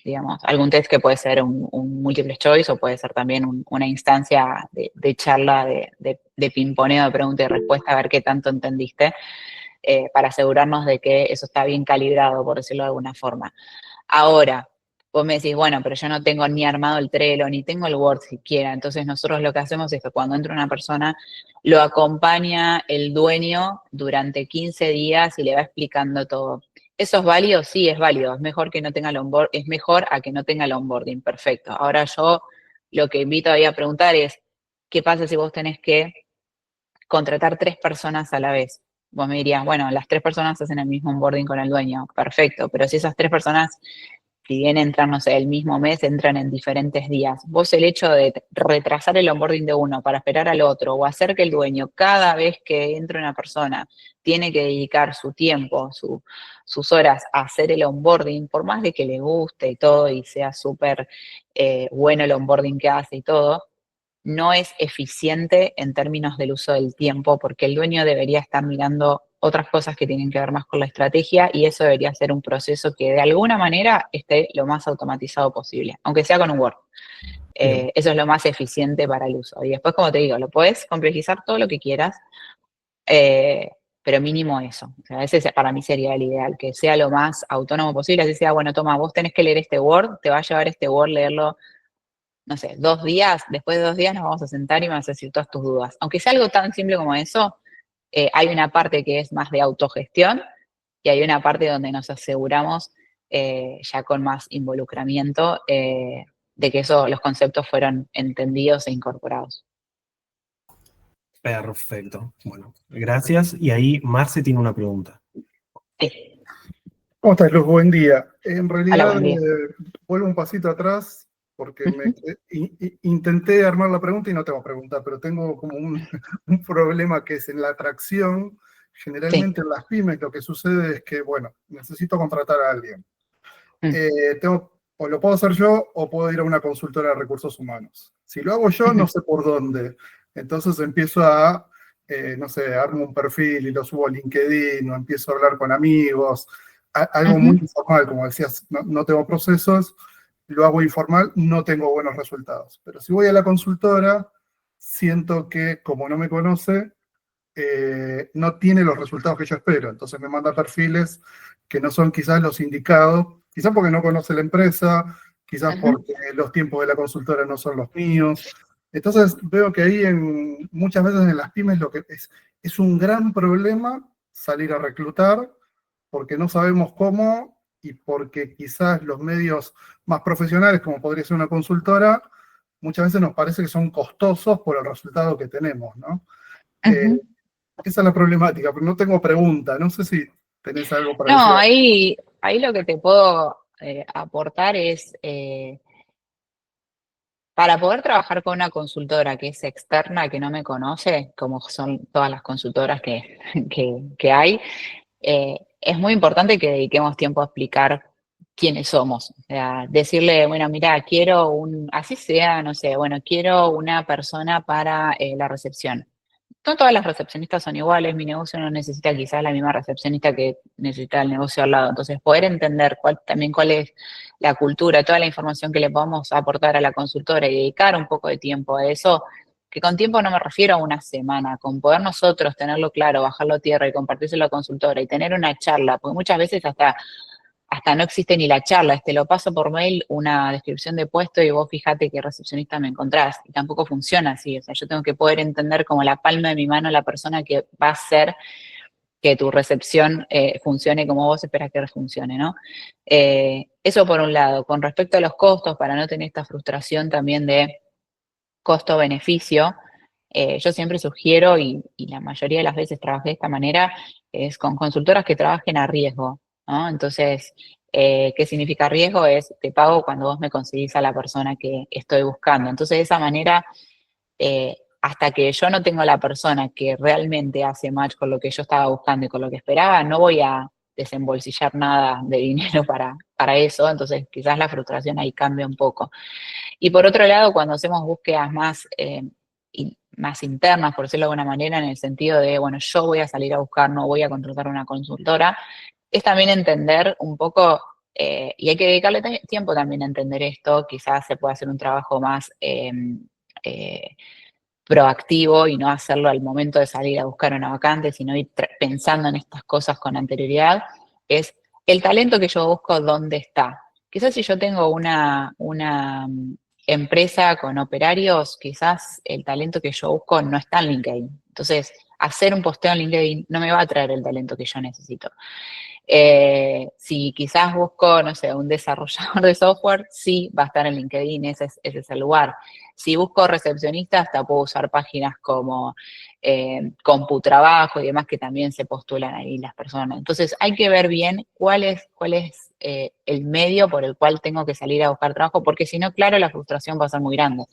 digamos, algún test que puede ser un multiple choice o puede ser también una instancia de charla, de pimponeo de pregunta y respuesta, a ver qué tanto entendiste. Para asegurarnos de que eso está bien calibrado, por decirlo de alguna forma. Ahora, vos me decís, bueno, pero yo no tengo ni armado el Trello, ni tengo el Word siquiera. Entonces nosotros lo que hacemos es que cuando entra una persona, lo acompaña el dueño durante 15 días y le va explicando todo. ¿Eso es válido? Sí, es válido. Es mejor que no tenga el onboarding, es mejor a que no tenga el onboarding. Perfecto. Ahora yo lo que invito ahí a preguntar es, ¿qué pasa si vos tenés que contratar 3 personas a la vez? Vos me dirías, bueno, las 3 personas hacen el mismo onboarding con el dueño, perfecto, pero si esas 3 personas, si bien entran, no sé, el mismo mes, entran en diferentes días, vos el hecho de retrasar el onboarding de uno para esperar al otro o hacer que el dueño, cada vez que entra una persona, tiene que dedicar su tiempo, sus horas a hacer el onboarding, por más de que le guste y todo y sea súper bueno el onboarding que hace y todo, no es eficiente en términos del uso del tiempo, porque el dueño debería estar mirando otras cosas que tienen que ver más con la estrategia y eso debería ser un proceso que de alguna manera esté lo más automatizado posible, aunque sea con un Word. Eso es lo más eficiente para el uso. Y después, como te digo, lo puedes complejizar todo lo que quieras, pero mínimo eso. O sea, ese para mí sería el ideal, que sea lo más autónomo posible, así sea, bueno, toma, vos tenés que leer este Word, te va a llevar este Word leerlo, no sé, 2 días, después de 2 días nos vamos a sentar y me vas a decir todas tus dudas. Aunque sea algo tan simple como eso, hay una parte que es más de autogestión y hay una parte donde nos aseguramos ya con más involucramiento de que los conceptos fueron entendidos e incorporados. Perfecto. Bueno, gracias. Y ahí Marce tiene una pregunta. Sí. ¿Cómo estás, Luz? Buen día. En Hola, realidad, buen día. vuelvo un pasito atrás porque intenté armar la pregunta y no tengo pregunta, pero tengo como un problema que es en la atracción. Generalmente en las pymes lo que sucede es que, bueno, necesito contratar a alguien. O lo puedo hacer yo o puedo ir a una consultora de recursos humanos. Si lo hago yo, no sé por dónde. Entonces empiezo no sé, armo un perfil y lo subo a LinkedIn o empiezo a hablar con amigos. Algo muy informal, como decías, no tengo procesos, lo hago informal, no tengo buenos resultados. Pero si voy a la consultora, siento que como no me conoce, no tiene los resultados que yo espero. Entonces me manda perfiles que no son quizás los indicados, quizás porque no conoce la empresa, quizás porque los tiempos de la consultora no son los míos. Entonces veo que ahí muchas veces en las pymes lo que es un gran problema salir a reclutar, porque no sabemos cómo y porque quizás los medios más profesionales, como podría ser una consultora, muchas veces nos parece que son costosos por el resultado que tenemos, ¿no? Esa es la problemática, pero no tengo pregunta. No sé si tenés algo para No, decir. ahí lo que te puedo aportar es, para poder trabajar con una consultora que es externa, que no me conoce, como son todas las consultoras que hay, es muy importante que dediquemos tiempo a explicar quiénes somos. O sea, decirle, bueno, mira, quiero así sea, no sé, bueno, quiero una persona para la recepción. no todas las recepcionistas son iguales, mi negocio no necesita quizás la misma recepcionista que necesita el negocio al lado. Entonces, poder entender cuál es la cultura, toda la información que le podamos aportar a la consultora y dedicar un poco de tiempo a eso, que con tiempo no me refiero a una semana, con poder nosotros tenerlo claro, bajarlo a tierra y compartírselo a la consultora y tener una charla, porque muchas veces hasta no existe ni la charla, lo paso por mail una descripción de puesto y vos fíjate qué recepcionista me encontrás. Y tampoco funciona así, o sea, yo tengo que poder entender como la palma de mi mano la persona que va a hacer que tu recepción funcione como vos esperas que funcione, ¿no? Eso por un lado. Con respecto a los costos, para no tener esta frustración también de costo-beneficio, yo siempre sugiero, y la mayoría de las veces trabajé de esta manera, es con consultoras que trabajen a riesgo, ¿no? Entonces, ¿qué significa riesgo? Es te pago cuando vos me conseguís a la persona que estoy buscando. Entonces, de esa manera, hasta que yo no tengo la persona que realmente hace match con lo que yo estaba buscando y con lo que esperaba, no voy a desembolsillar nada de dinero para eso. Entonces, quizás la frustración ahí cambia un poco. Y por otro lado, cuando hacemos búsquedas más internas, por decirlo de alguna manera, en el sentido de, bueno, yo voy a salir a buscar, no voy a contratar una consultora, es también entender un poco, y hay que dedicarle tiempo también a entender esto, quizás se puede hacer un trabajo más proactivo y no hacerlo al momento de salir a buscar una vacante, sino ir pensando en estas cosas con anterioridad, es el talento que yo busco, ¿dónde está? Quizás si yo tengo una empresa con operarios, quizás el talento que yo busco no está en LinkedIn. Entonces, hacer un posteo en LinkedIn no me va a traer el talento que yo necesito. Si quizás busco, no sé, un desarrollador de software, sí, va a estar en LinkedIn, ese es el lugar. Si busco recepcionista, hasta puedo usar páginas como CompuTrabajo y demás que también se postulan ahí las personas. Entonces, hay que ver bien cuál es el medio por el cual tengo que salir a buscar trabajo, porque si no, claro, la frustración va a ser muy grande.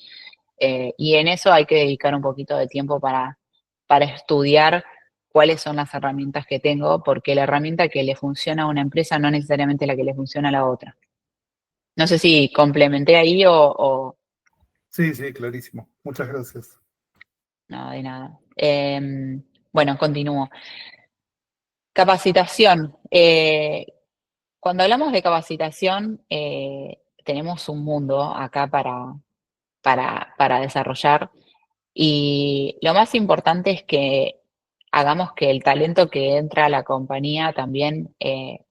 Y en eso hay que dedicar un poquito de tiempo para estudiar cuáles son las herramientas que tengo, porque la herramienta que le funciona a una empresa no necesariamente la que le funciona a la otra. No sé si complementé ahí o Sí, sí, clarísimo. Muchas gracias. no, de nada. Bueno, continúo. Capacitación. Cuando hablamos de capacitación, tenemos un mundo acá para desarrollar. Y lo más importante es que hagamos que el talento que entra a la compañía también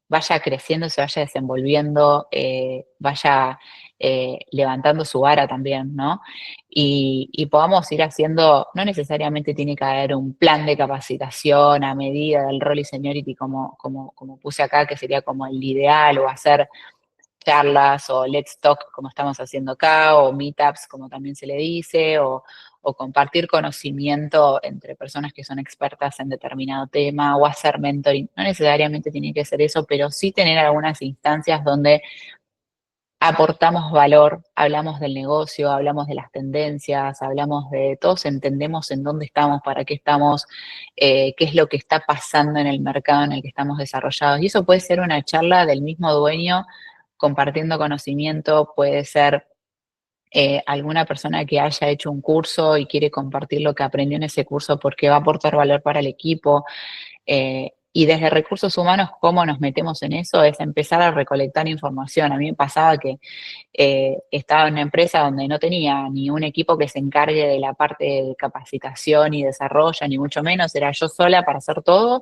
vaya creciendo, se vaya desenvolviendo, vaya levantando su vara también, ¿no? Y podamos ir haciendo, no necesariamente tiene que haber un plan de capacitación a medida del rol y seniority como puse acá, que sería como el ideal, o hacer charlas o let's talk como estamos haciendo acá, o meetups como también se le dice, o compartir conocimiento entre personas que son expertas en determinado tema, o hacer mentoring. No necesariamente tiene que ser eso, pero sí tener algunas instancias donde aportamos valor, hablamos del negocio, hablamos de las tendencias, hablamos de todos, entendemos en dónde estamos, para qué estamos, qué es lo que está pasando en el mercado en el que estamos desarrollados. Y eso puede ser una charla del mismo dueño compartiendo conocimiento, puede ser alguna persona que haya hecho un curso y quiere compartir lo que aprendió en ese curso porque va a aportar valor para el equipo. Y desde recursos humanos, ¿cómo nos metemos en eso? Es empezar a recolectar información. A mí me pasaba que estaba en una empresa donde no tenía ni un equipo que se encargue de la parte de capacitación y desarrollo, ni mucho menos, era yo sola para hacer todo.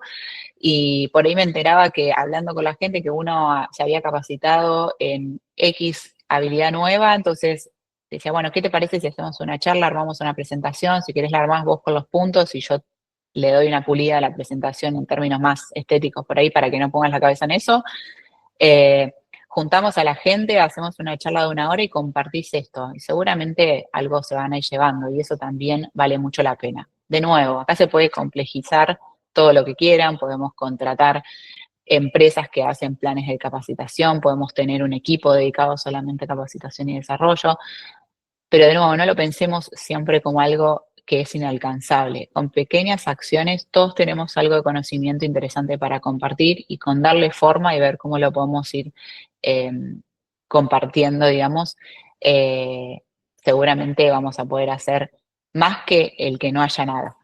Y por ahí me enteraba que hablando con la gente que uno se había capacitado en X habilidad nueva, entonces decía, bueno, ¿qué te parece si hacemos una charla, armamos una presentación? Si querés la armás vos con los puntos y yo le doy una pulida a la presentación en términos más estéticos por ahí para que no pongas la cabeza en eso. Juntamos a la gente, hacemos una charla de 1 hora y compartís esto. Y seguramente algo se van a ir llevando y eso también vale mucho la pena. De nuevo, acá se puede complejizar todo lo que quieran, podemos contratar empresas que hacen planes de capacitación, podemos tener un equipo dedicado solamente a capacitación y desarrollo, pero de nuevo, no lo pensemos siempre como algo que es inalcanzable. Con pequeñas acciones todos tenemos algo de conocimiento interesante para compartir y con darle forma y ver cómo lo podemos ir eh, compartiendo, digamos, eh, seguramente vamos a poder hacer más que el que no haya nada.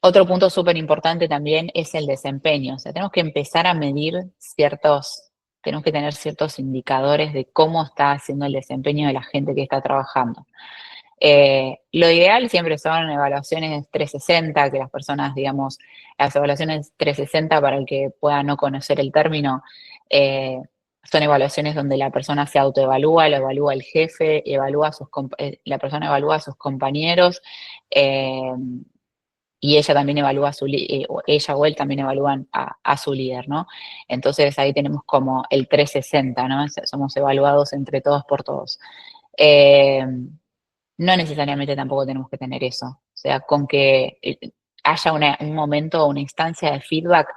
Otro punto súper importante también es el desempeño. O sea, tenemos que empezar a medir tenemos que tener ciertos indicadores de cómo está haciendo el desempeño de la gente que está trabajando. Lo ideal siempre son evaluaciones 360, que las personas, digamos, las evaluaciones 360, para el que pueda no conocer el término, son evaluaciones donde la persona se autoevalúa, lo evalúa el jefe, la persona evalúa a sus compañeros, y ella también evalúa ella o él también evalúan a su líder, ¿no? Entonces ahí tenemos como el 360, ¿no? Somos evaluados entre todos por todos. No necesariamente tampoco tenemos que tener eso. O sea, con que haya un momento o una instancia de feedback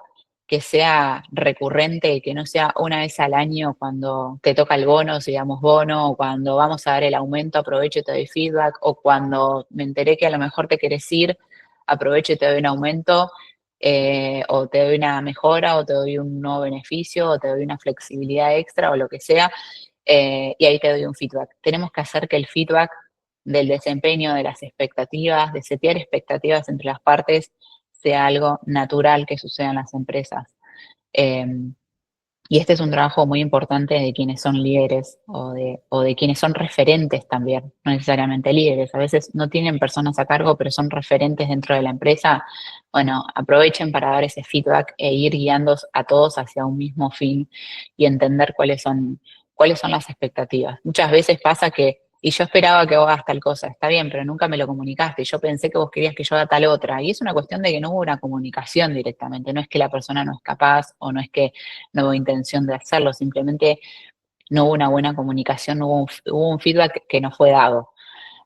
que sea recurrente y que no sea una vez al año cuando te toca el bono, si damos bono, o cuando vamos a dar el aumento, aprovecho y te doy feedback, o cuando me enteré que a lo mejor te querés ir, aprovecho y te doy un aumento, o te doy una mejora, o te doy un nuevo beneficio, o te doy una flexibilidad extra, o lo que sea, y ahí te doy un feedback. Tenemos que hacer que el feedback del desempeño, de las expectativas, de setear expectativas entre las partes, sea algo natural que suceda en las empresas. Y este es un trabajo muy importante de quienes son líderes o de quienes son referentes también, no necesariamente líderes. A veces no tienen personas a cargo, pero son referentes dentro de la empresa. Bueno, aprovechen para dar ese feedback e ir guiando a todos hacia un mismo fin y entender cuáles son las expectativas. Muchas veces pasa y yo esperaba que vos hagas tal cosa, está bien, pero nunca me lo comunicaste, y yo pensé que vos querías que yo haga tal otra. Y es una cuestión de que no hubo una comunicación directamente, no es que la persona no es capaz o no es que no hubo intención de hacerlo, simplemente no hubo una buena comunicación, hubo un feedback que no fue dado,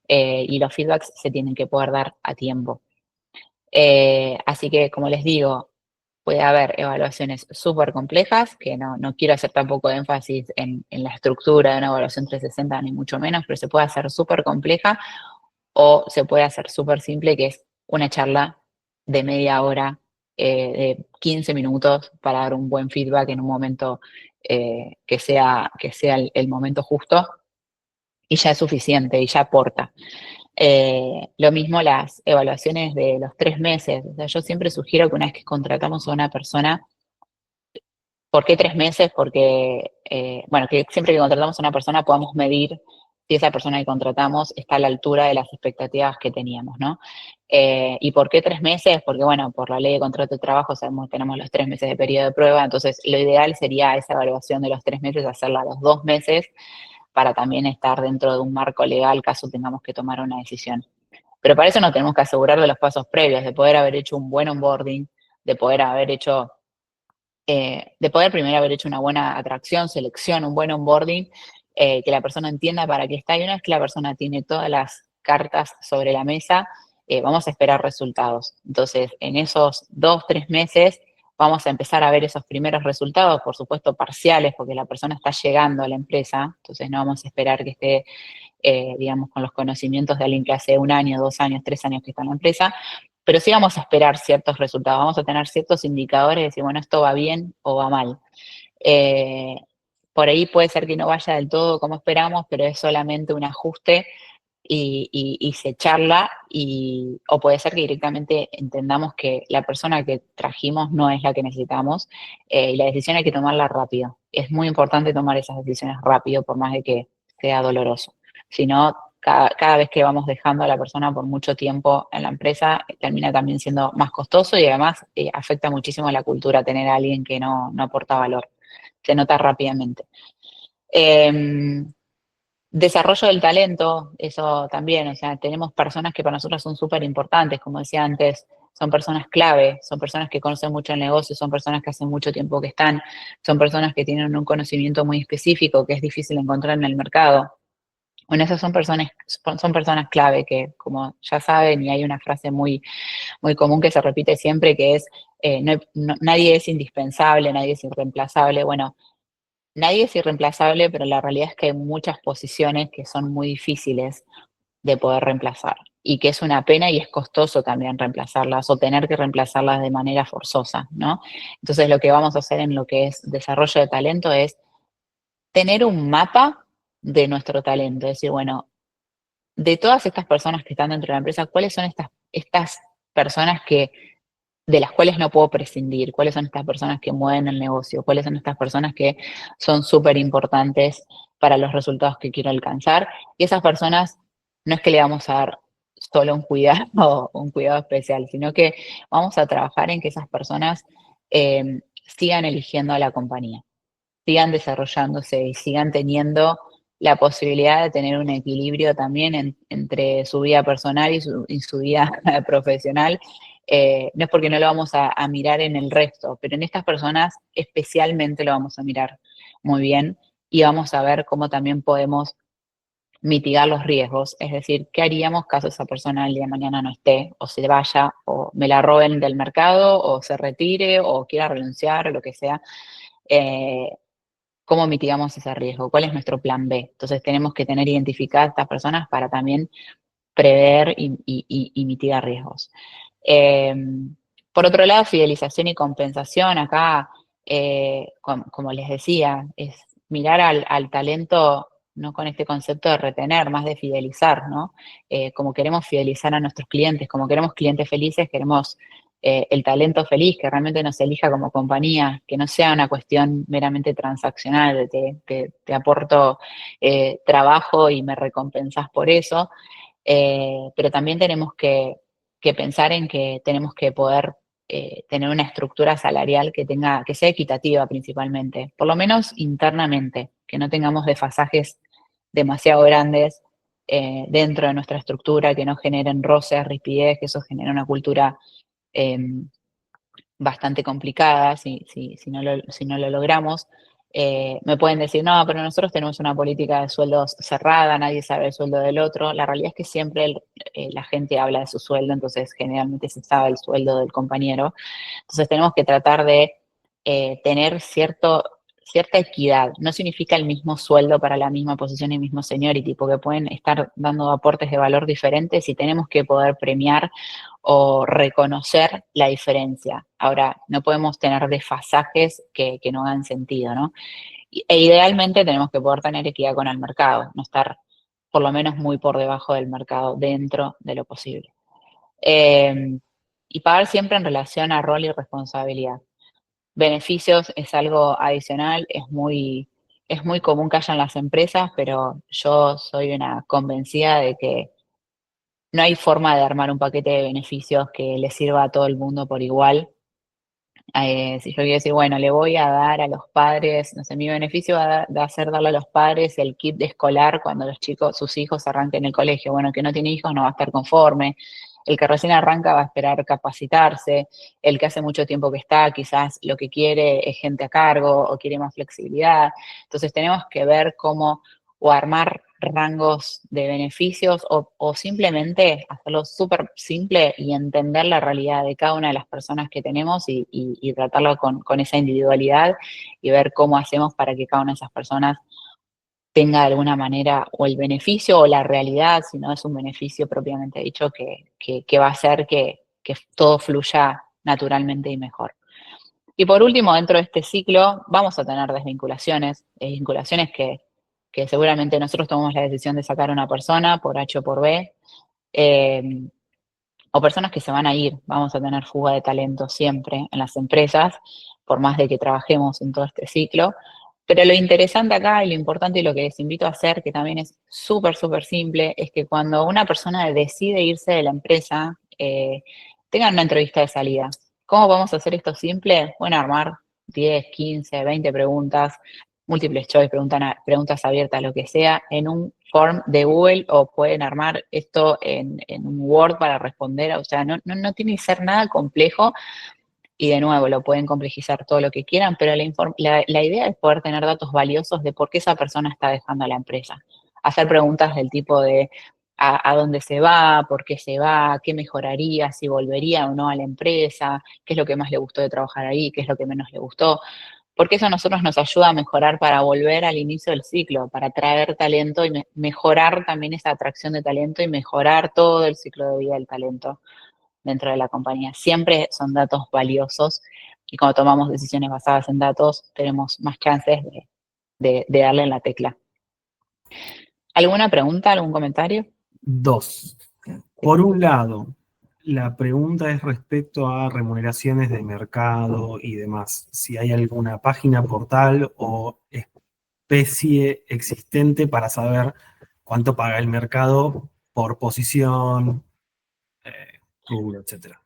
y los feedbacks se tienen que poder dar a tiempo. Así que, como les digo, puede haber evaluaciones súper complejas, que no quiero hacer tampoco énfasis en la estructura de una evaluación 360, ni mucho menos, pero se puede hacer súper compleja o se puede hacer súper simple, que es una charla de media hora, de 15 minutos, para dar un buen feedback en un momento que sea el momento justo, y ya es suficiente y ya aporta. Lo mismo las evaluaciones de los 3 meses. O sea, yo siempre sugiero que una vez que contratamos a una persona, ¿por qué 3 meses? Porque, bueno, que siempre que contratamos a una persona podamos medir si esa persona que contratamos está a la altura de las expectativas que teníamos, ¿no? ¿Y por qué 3 meses? Porque, bueno, por la ley de contrato de trabajo sabemos que tenemos los 3 meses de periodo de prueba, entonces lo ideal sería esa evaluación de los 3 meses, hacerla a los 2 meses, para también estar dentro de un marco legal caso tengamos que tomar una decisión. Pero para eso nos tenemos que asegurar de los pasos previos, de poder haber hecho un buen onboarding, de poder primero haber hecho una buena atracción, selección, un buen onboarding, que la persona entienda para qué está. Y una vez que la persona tiene todas las cartas sobre la mesa, vamos a esperar resultados. Entonces, en esos 2, 3 meses vamos a empezar a ver esos primeros resultados, por supuesto parciales, porque la persona está llegando a la empresa, entonces no vamos a esperar que esté, digamos, con los conocimientos de alguien que hace 1 año, 2 años, 3 años que está en la empresa, pero sí vamos a esperar ciertos resultados, vamos a tener ciertos indicadores de decir, bueno, esto va bien o va mal. Por ahí puede ser que no vaya del todo como esperamos, pero es solamente un ajuste y se charla, o puede ser que directamente entendamos que la persona que trajimos no es la que necesitamos, y la decisión hay que tomarla rápido. Es muy importante tomar esas decisiones rápido, por más de que sea doloroso. Si no, cada vez que vamos dejando a la persona por mucho tiempo en la empresa, termina también siendo más costoso, y además afecta muchísimo a la cultura tener a alguien que no aporta valor. Se nota rápidamente. Desarrollo del talento, eso también, o sea, tenemos personas que para nosotros son súper importantes, como decía antes, son personas clave, son personas que conocen mucho el negocio, son personas que hacen mucho tiempo que están, son personas que tienen un conocimiento muy específico que es difícil encontrar en el mercado. Bueno, esas son personas clave que, como ya saben, y hay una frase muy, muy común que se repite siempre, que es, nadie es indispensable, nadie es irreemplazable. Bueno, nadie es irreemplazable, pero la realidad es que hay muchas posiciones que son muy difíciles de poder reemplazar, y que es una pena y es costoso también reemplazarlas o tener que reemplazarlas de manera forzosa, ¿no? Entonces, lo que vamos a hacer en lo que es desarrollo de talento es tener un mapa de nuestro talento, es decir, bueno, de todas estas personas que están dentro de la empresa, ¿cuáles son estas personas de las cuales no puedo prescindir, cuáles son estas personas que mueven el negocio, cuáles son estas personas que son súper importantes para los resultados que quiero alcanzar. Y esas personas no es que le vamos a dar solo un cuidado especial, sino que vamos a trabajar en que esas personas sigan eligiendo a la compañía, sigan desarrollándose y sigan teniendo la posibilidad de tener un equilibrio también entre su vida personal y su vida profesional. No es porque no lo vamos a mirar en el resto, pero en estas personas especialmente lo vamos a mirar muy bien y vamos a ver cómo también podemos mitigar los riesgos, es decir, ¿qué haríamos caso esa persona el día de mañana no esté, o se vaya, o me la roben del mercado, o se retire, o quiera renunciar, o lo que sea? ¿Cómo mitigamos ese riesgo? ¿Cuál es nuestro plan B? Entonces tenemos que tener identificadas a estas personas para también prever y mitigar riesgos. Por otro lado, fidelización y compensación, acá, como les decía, es mirar al talento no con este concepto de retener, más de fidelizar, ¿no? Como queremos fidelizar a nuestros clientes, como queremos clientes felices, queremos el talento feliz, que realmente nos elija como compañía, que no sea una cuestión meramente transaccional, de te aporto trabajo y me recompensas por eso, pero también tenemos que pensar en que tenemos que poder tener una estructura salarial que sea equitativa principalmente, por lo menos internamente, que no tengamos desfasajes demasiado grandes dentro de nuestra estructura, que no generen roces, rispidez, que eso genera una cultura bastante complicada si no lo logramos. Me pueden decir, no, pero nosotros tenemos una política de sueldos cerrada, nadie sabe el sueldo del otro. La realidad es que siempre la gente habla de su sueldo, entonces generalmente se sabe el sueldo del compañero. Entonces tenemos que tratar de tener cierta equidad. No significa el mismo sueldo para la misma posición y mismo seniority, porque pueden estar dando aportes de valor diferentes y tenemos que poder premiar o reconocer la diferencia. Ahora, no podemos tener desfasajes que no hagan sentido, ¿no? E idealmente tenemos que poder tener equidad con el mercado, no estar por lo menos muy por debajo del mercado, dentro de lo posible. Y pagar siempre en relación a rol y responsabilidad. Beneficios es algo adicional, es muy común que haya en las empresas, pero yo soy una convencida de que no hay forma de armar un paquete de beneficios que le sirva a todo el mundo por igual. Si yo quiero decir, bueno, le voy a dar a los padres, no sé, mi beneficio va a ser darle a los padres el kit de escolar cuando sus hijos arranquen el colegio. Bueno, el que no tiene hijos no va a estar conforme. El que recién arranca va a esperar capacitarse. El que hace mucho tiempo que está, quizás lo que quiere es gente a cargo o quiere más flexibilidad. Entonces tenemos que ver cómo o armar rangos de beneficios o simplemente hacerlo súper simple y entender la realidad de cada una de las personas que tenemos y tratarlo con esa individualidad y ver cómo hacemos para que cada una de esas personas tenga de alguna manera o el beneficio o la realidad, si no es un beneficio propiamente dicho, que va a hacer que todo fluya naturalmente y mejor. Y por último, dentro de este ciclo, vamos a tener desvinculaciones, vinculaciones que seguramente nosotros tomamos la decisión de sacar a una persona por H o por B, o personas que se van a ir. Vamos a tener fuga de talento siempre en las empresas, por más de que trabajemos en todo este ciclo. Pero lo interesante acá y lo importante y lo que les invito a hacer, que también es súper, súper simple, es que cuando una persona decide irse de la empresa, tengan una entrevista de salida. ¿Cómo vamos a hacer esto simple? Bueno, armar 10, 15, 20 preguntas, múltiples choice, preguntas abiertas, lo que sea, en un form de Google o pueden armar esto en un Word para responder. O sea, no tiene que ser nada complejo y de nuevo lo pueden complejizar todo lo que quieran, pero la idea es poder tener datos valiosos de por qué esa persona está dejando la empresa. Hacer preguntas del tipo de a dónde se va, por qué se va, qué mejoraría, si volvería o no a la empresa, qué es lo que más le gustó de trabajar ahí, qué es lo que menos le gustó. Porque eso a nosotros nos ayuda a mejorar para volver al inicio del ciclo, para traer talento y mejorar también esa atracción de talento y mejorar todo el ciclo de vida del talento dentro de la compañía. Siempre son datos valiosos y cuando tomamos decisiones basadas en datos tenemos más chances de darle en la tecla. ¿Alguna pregunta, algún comentario? Dos. Por un lado, La pregunta es respecto a remuneraciones de mercado y demás. Si hay alguna página, portal o especie existente para saber cuánto paga el mercado por posición, rubro, etcétera.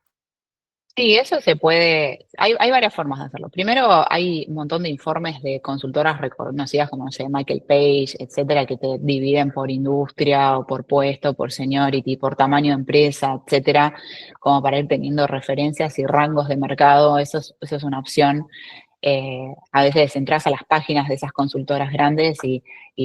Sí, eso se puede, hay varias formas de hacerlo. Primero, hay un montón de informes de consultoras reconocidas como, no sé, Michael Page, etcétera, que te dividen por industria o por puesto, por seniority, por tamaño de empresa, etcétera, como para ir teniendo referencias y rangos de mercado. Eso es una opción. A veces entras a las páginas de esas consultoras grandes y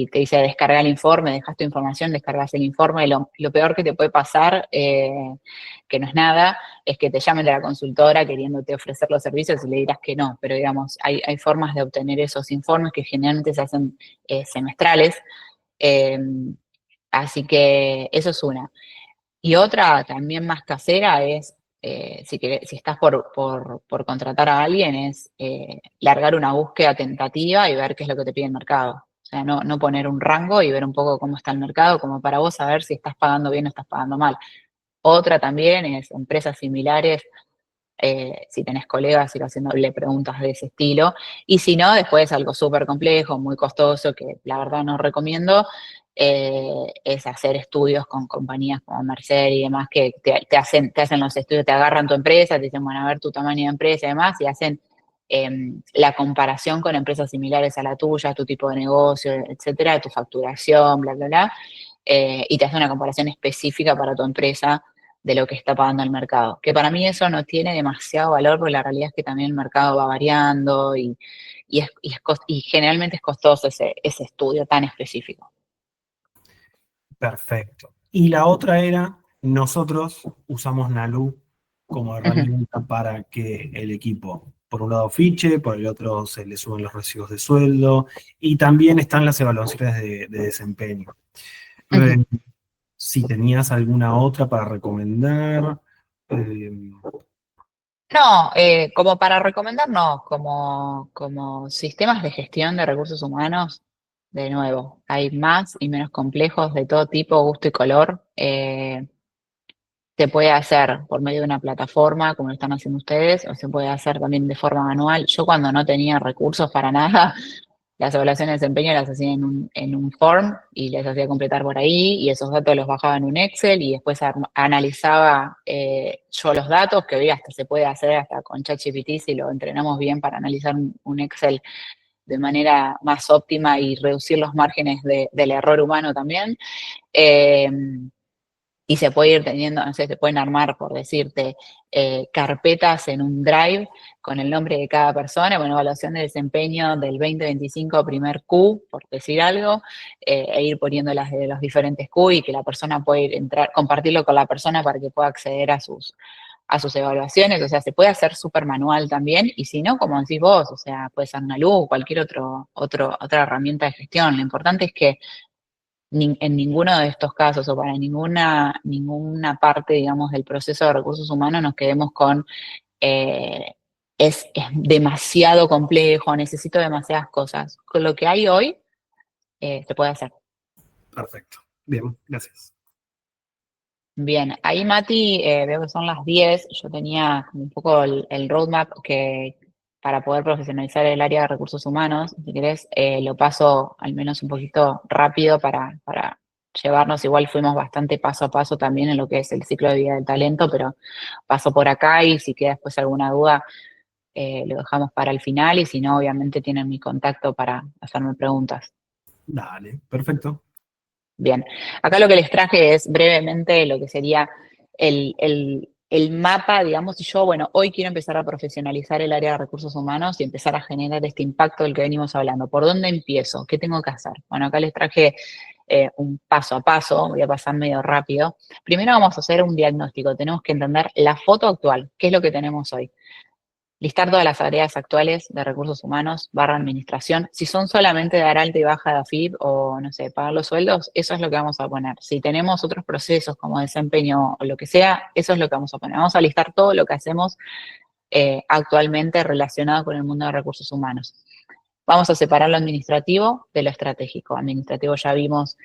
te dice descarga el informe, dejas tu información, descargas el informe. Y lo peor que te puede pasar, que no es nada, es que te llamen de la consultora queriéndote ofrecer los servicios y le dirás que no. Pero digamos, hay formas de obtener esos informes que generalmente se hacen semestrales. Eh, Así que eso es una. Y otra también más casera es, si estás por contratar a alguien, es largar una búsqueda tentativa y ver qué es lo que te pide el mercado. O sea, no poner un rango y ver un poco cómo está el mercado, como para vos saber si estás pagando bien o estás pagando mal. Otra también es empresas similares, si tenés colegas, ir haciéndole preguntas de ese estilo. Y si no, después algo súper complejo, muy costoso, que la verdad no recomiendo, es hacer estudios con compañías como Mercer y demás que te hacen los estudios, te agarran tu empresa, te dicen, bueno, a ver tu tamaño de empresa y demás, y hacen la comparación con empresas similares a la tuya, tu tipo de negocio, etcétera, tu facturación, bla, bla, bla, y te hace una comparación específica para tu empresa de lo que está pagando el mercado. Que para mí eso no tiene demasiado valor porque la realidad es que también el mercado va variando y generalmente es costoso ese estudio tan específico. Perfecto. Y la otra era, nosotros usamos Nalu como herramienta para que el equipo, por un lado, fiche, por el otro se le suben los recibos de sueldo, y también están las evaluaciones de desempeño. Si tenías alguna otra para recomendar. No, como para recomendar, no, como sistemas de gestión de recursos humanos, de nuevo, hay más y menos complejos de todo tipo, gusto y color. Se puede hacer por medio de una plataforma, como lo están haciendo ustedes, o se puede hacer también de forma manual. Yo cuando no tenía recursos para nada, las evaluaciones de desempeño las hacía en un form y les hacía completar por ahí y esos datos los bajaba en un Excel y después analizaba yo los datos, que hoy hasta se puede hacer hasta con ChatGPT si lo entrenamos bien para analizar un Excel de manera más óptima y reducir los márgenes del error humano también. Eh, y se puede ir teniendo, no sé, se pueden armar, por decirte, carpetas en un drive con el nombre de cada persona, bueno, evaluación de desempeño del 2025 primer Q, por decir algo, e ir poniendo las de los diferentes Q y que la persona pueda ir entrar, compartirlo con la persona para que pueda acceder a sus evaluaciones, o sea, se puede hacer súper manual también, y si no, como decís vos, o sea, puede ser una luz, cualquier otra herramienta de gestión. Lo importante es que en ninguno de estos casos o para ninguna parte, digamos, del proceso de recursos humanos nos quedemos con eh, es demasiado complejo, necesito demasiadas cosas. Con lo que hay hoy, se puede hacer. Perfecto. Bien, gracias. Bien, ahí Mati, veo que son las 10. Yo tenía un poco el roadmap para poder profesionalizar el área de recursos humanos. Si querés, lo paso al menos un poquito rápido para llevarnos. Igual fuimos bastante paso a paso también en lo que es el ciclo de vida del talento, pero paso por acá y si queda después alguna duda, lo dejamos para el final y si no, obviamente tienen mi contacto para hacerme preguntas. Dale, perfecto. Bien, acá lo que les traje es brevemente lo que sería el mapa, digamos, si yo, bueno, hoy quiero empezar a profesionalizar el área de recursos humanos y empezar a generar este impacto del que venimos hablando. ¿Por dónde empiezo? ¿Qué tengo que hacer? Bueno, acá les traje un paso a paso, voy a pasar medio rápido. Primero vamos a hacer un diagnóstico, tenemos que entender la foto actual, qué es lo que tenemos hoy. Listar todas las áreas actuales de recursos humanos, /administración. Si son solamente dar alta y baja de AFIP o, no sé, pagar los sueldos, eso es lo que vamos a poner. Si tenemos otros procesos como desempeño o lo que sea, eso es lo que vamos a poner. Vamos a listar todo lo que hacemos actualmente relacionado con el mundo de recursos humanos. Vamos a separar lo administrativo de lo estratégico. Administrativo ya vimos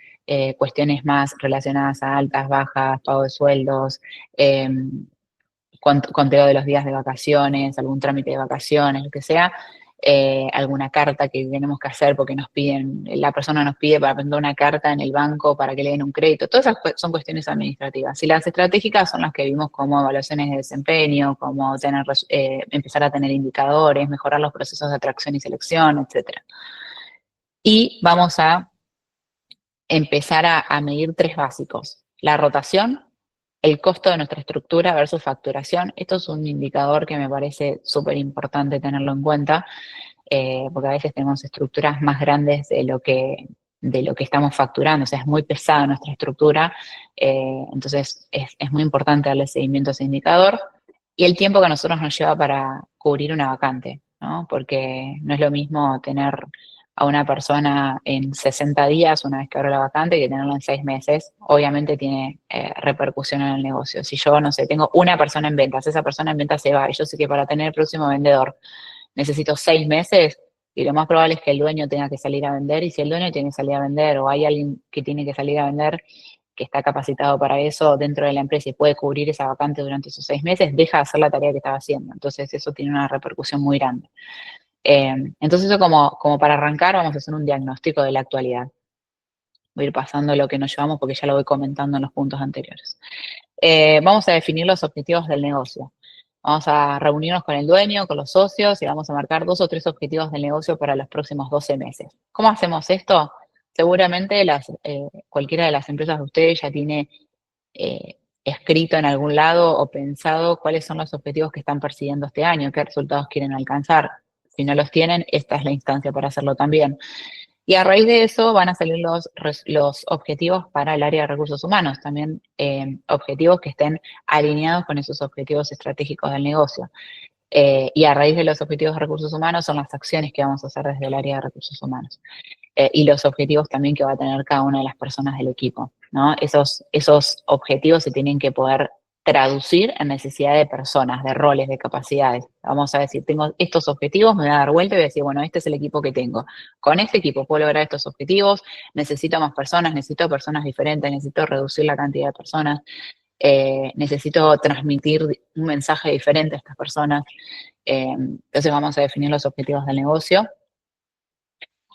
cuestiones más relacionadas a altas, bajas, pago de sueldos, conteo de los días de vacaciones, algún trámite de vacaciones, lo que sea, alguna carta que tenemos que hacer porque la persona nos pide para presentar una carta en el banco para que le den un crédito. Todas esas son cuestiones administrativas. Y las estratégicas son las que vimos como evaluaciones de desempeño, como empezar a tener indicadores, mejorar los procesos de atracción y selección, etc. Y vamos a empezar a medir 3 básicos: la rotación, el costo de nuestra estructura versus facturación. Esto es un indicador que me parece súper importante tenerlo en cuenta, porque a veces tenemos estructuras más grandes de lo que estamos facturando, o sea, es muy pesada nuestra estructura, entonces es muy importante darle seguimiento a ese indicador, y el tiempo que a nosotros nos lleva para cubrir una vacante, ¿no? Porque no es lo mismo tener a una persona en 60 días, una vez que abre la vacante, que tenerla en 6 meses. Obviamente tiene repercusión en el negocio. Si yo, no sé, tengo una persona en ventas, esa persona en ventas se va, y yo sé que para tener el próximo vendedor necesito 6 meses, y lo más probable es que el dueño tenga que salir a vender, y si el dueño tiene que salir a vender, o hay alguien que tiene que salir a vender, que está capacitado para eso dentro de la empresa y puede cubrir esa vacante durante esos 6 meses, deja de hacer la tarea que estaba haciendo. Entonces eso tiene una repercusión muy grande. Entonces eso como para arrancar vamos a hacer un diagnóstico de la actualidad. Voy a ir pasando lo que nos llevamos porque ya lo voy comentando en los puntos anteriores. Vamos a definir los objetivos del negocio. Vamos a reunirnos con el dueño, con los socios, y vamos a marcar 2 o 3 objetivos del negocio para los próximos 12 meses. ¿Cómo hacemos esto? Seguramente cualquiera de las empresas de ustedes ya tiene escrito en algún lado o pensado cuáles son los objetivos que están persiguiendo este año, qué resultados quieren alcanzar. Si no los tienen, esta es la instancia para hacerlo también. Y a raíz de eso van a salir los objetivos para el área de recursos humanos, también objetivos que estén alineados con esos objetivos estratégicos del negocio. Y a raíz de los objetivos de recursos humanos son las acciones que vamos a hacer desde el área de recursos humanos. Y los objetivos también que va a tener cada una de las personas del equipo, ¿no? Esos objetivos se tienen que poder traducir en necesidad de personas, de roles, de capacidades. Vamos a decir, tengo estos objetivos, me voy a dar vuelta y voy a decir, bueno, este es el equipo que tengo. Con este equipo puedo lograr estos objetivos, necesito más personas, necesito personas diferentes, necesito reducir la cantidad de personas, necesito transmitir un mensaje diferente a estas personas. Entonces vamos a definir los objetivos del negocio.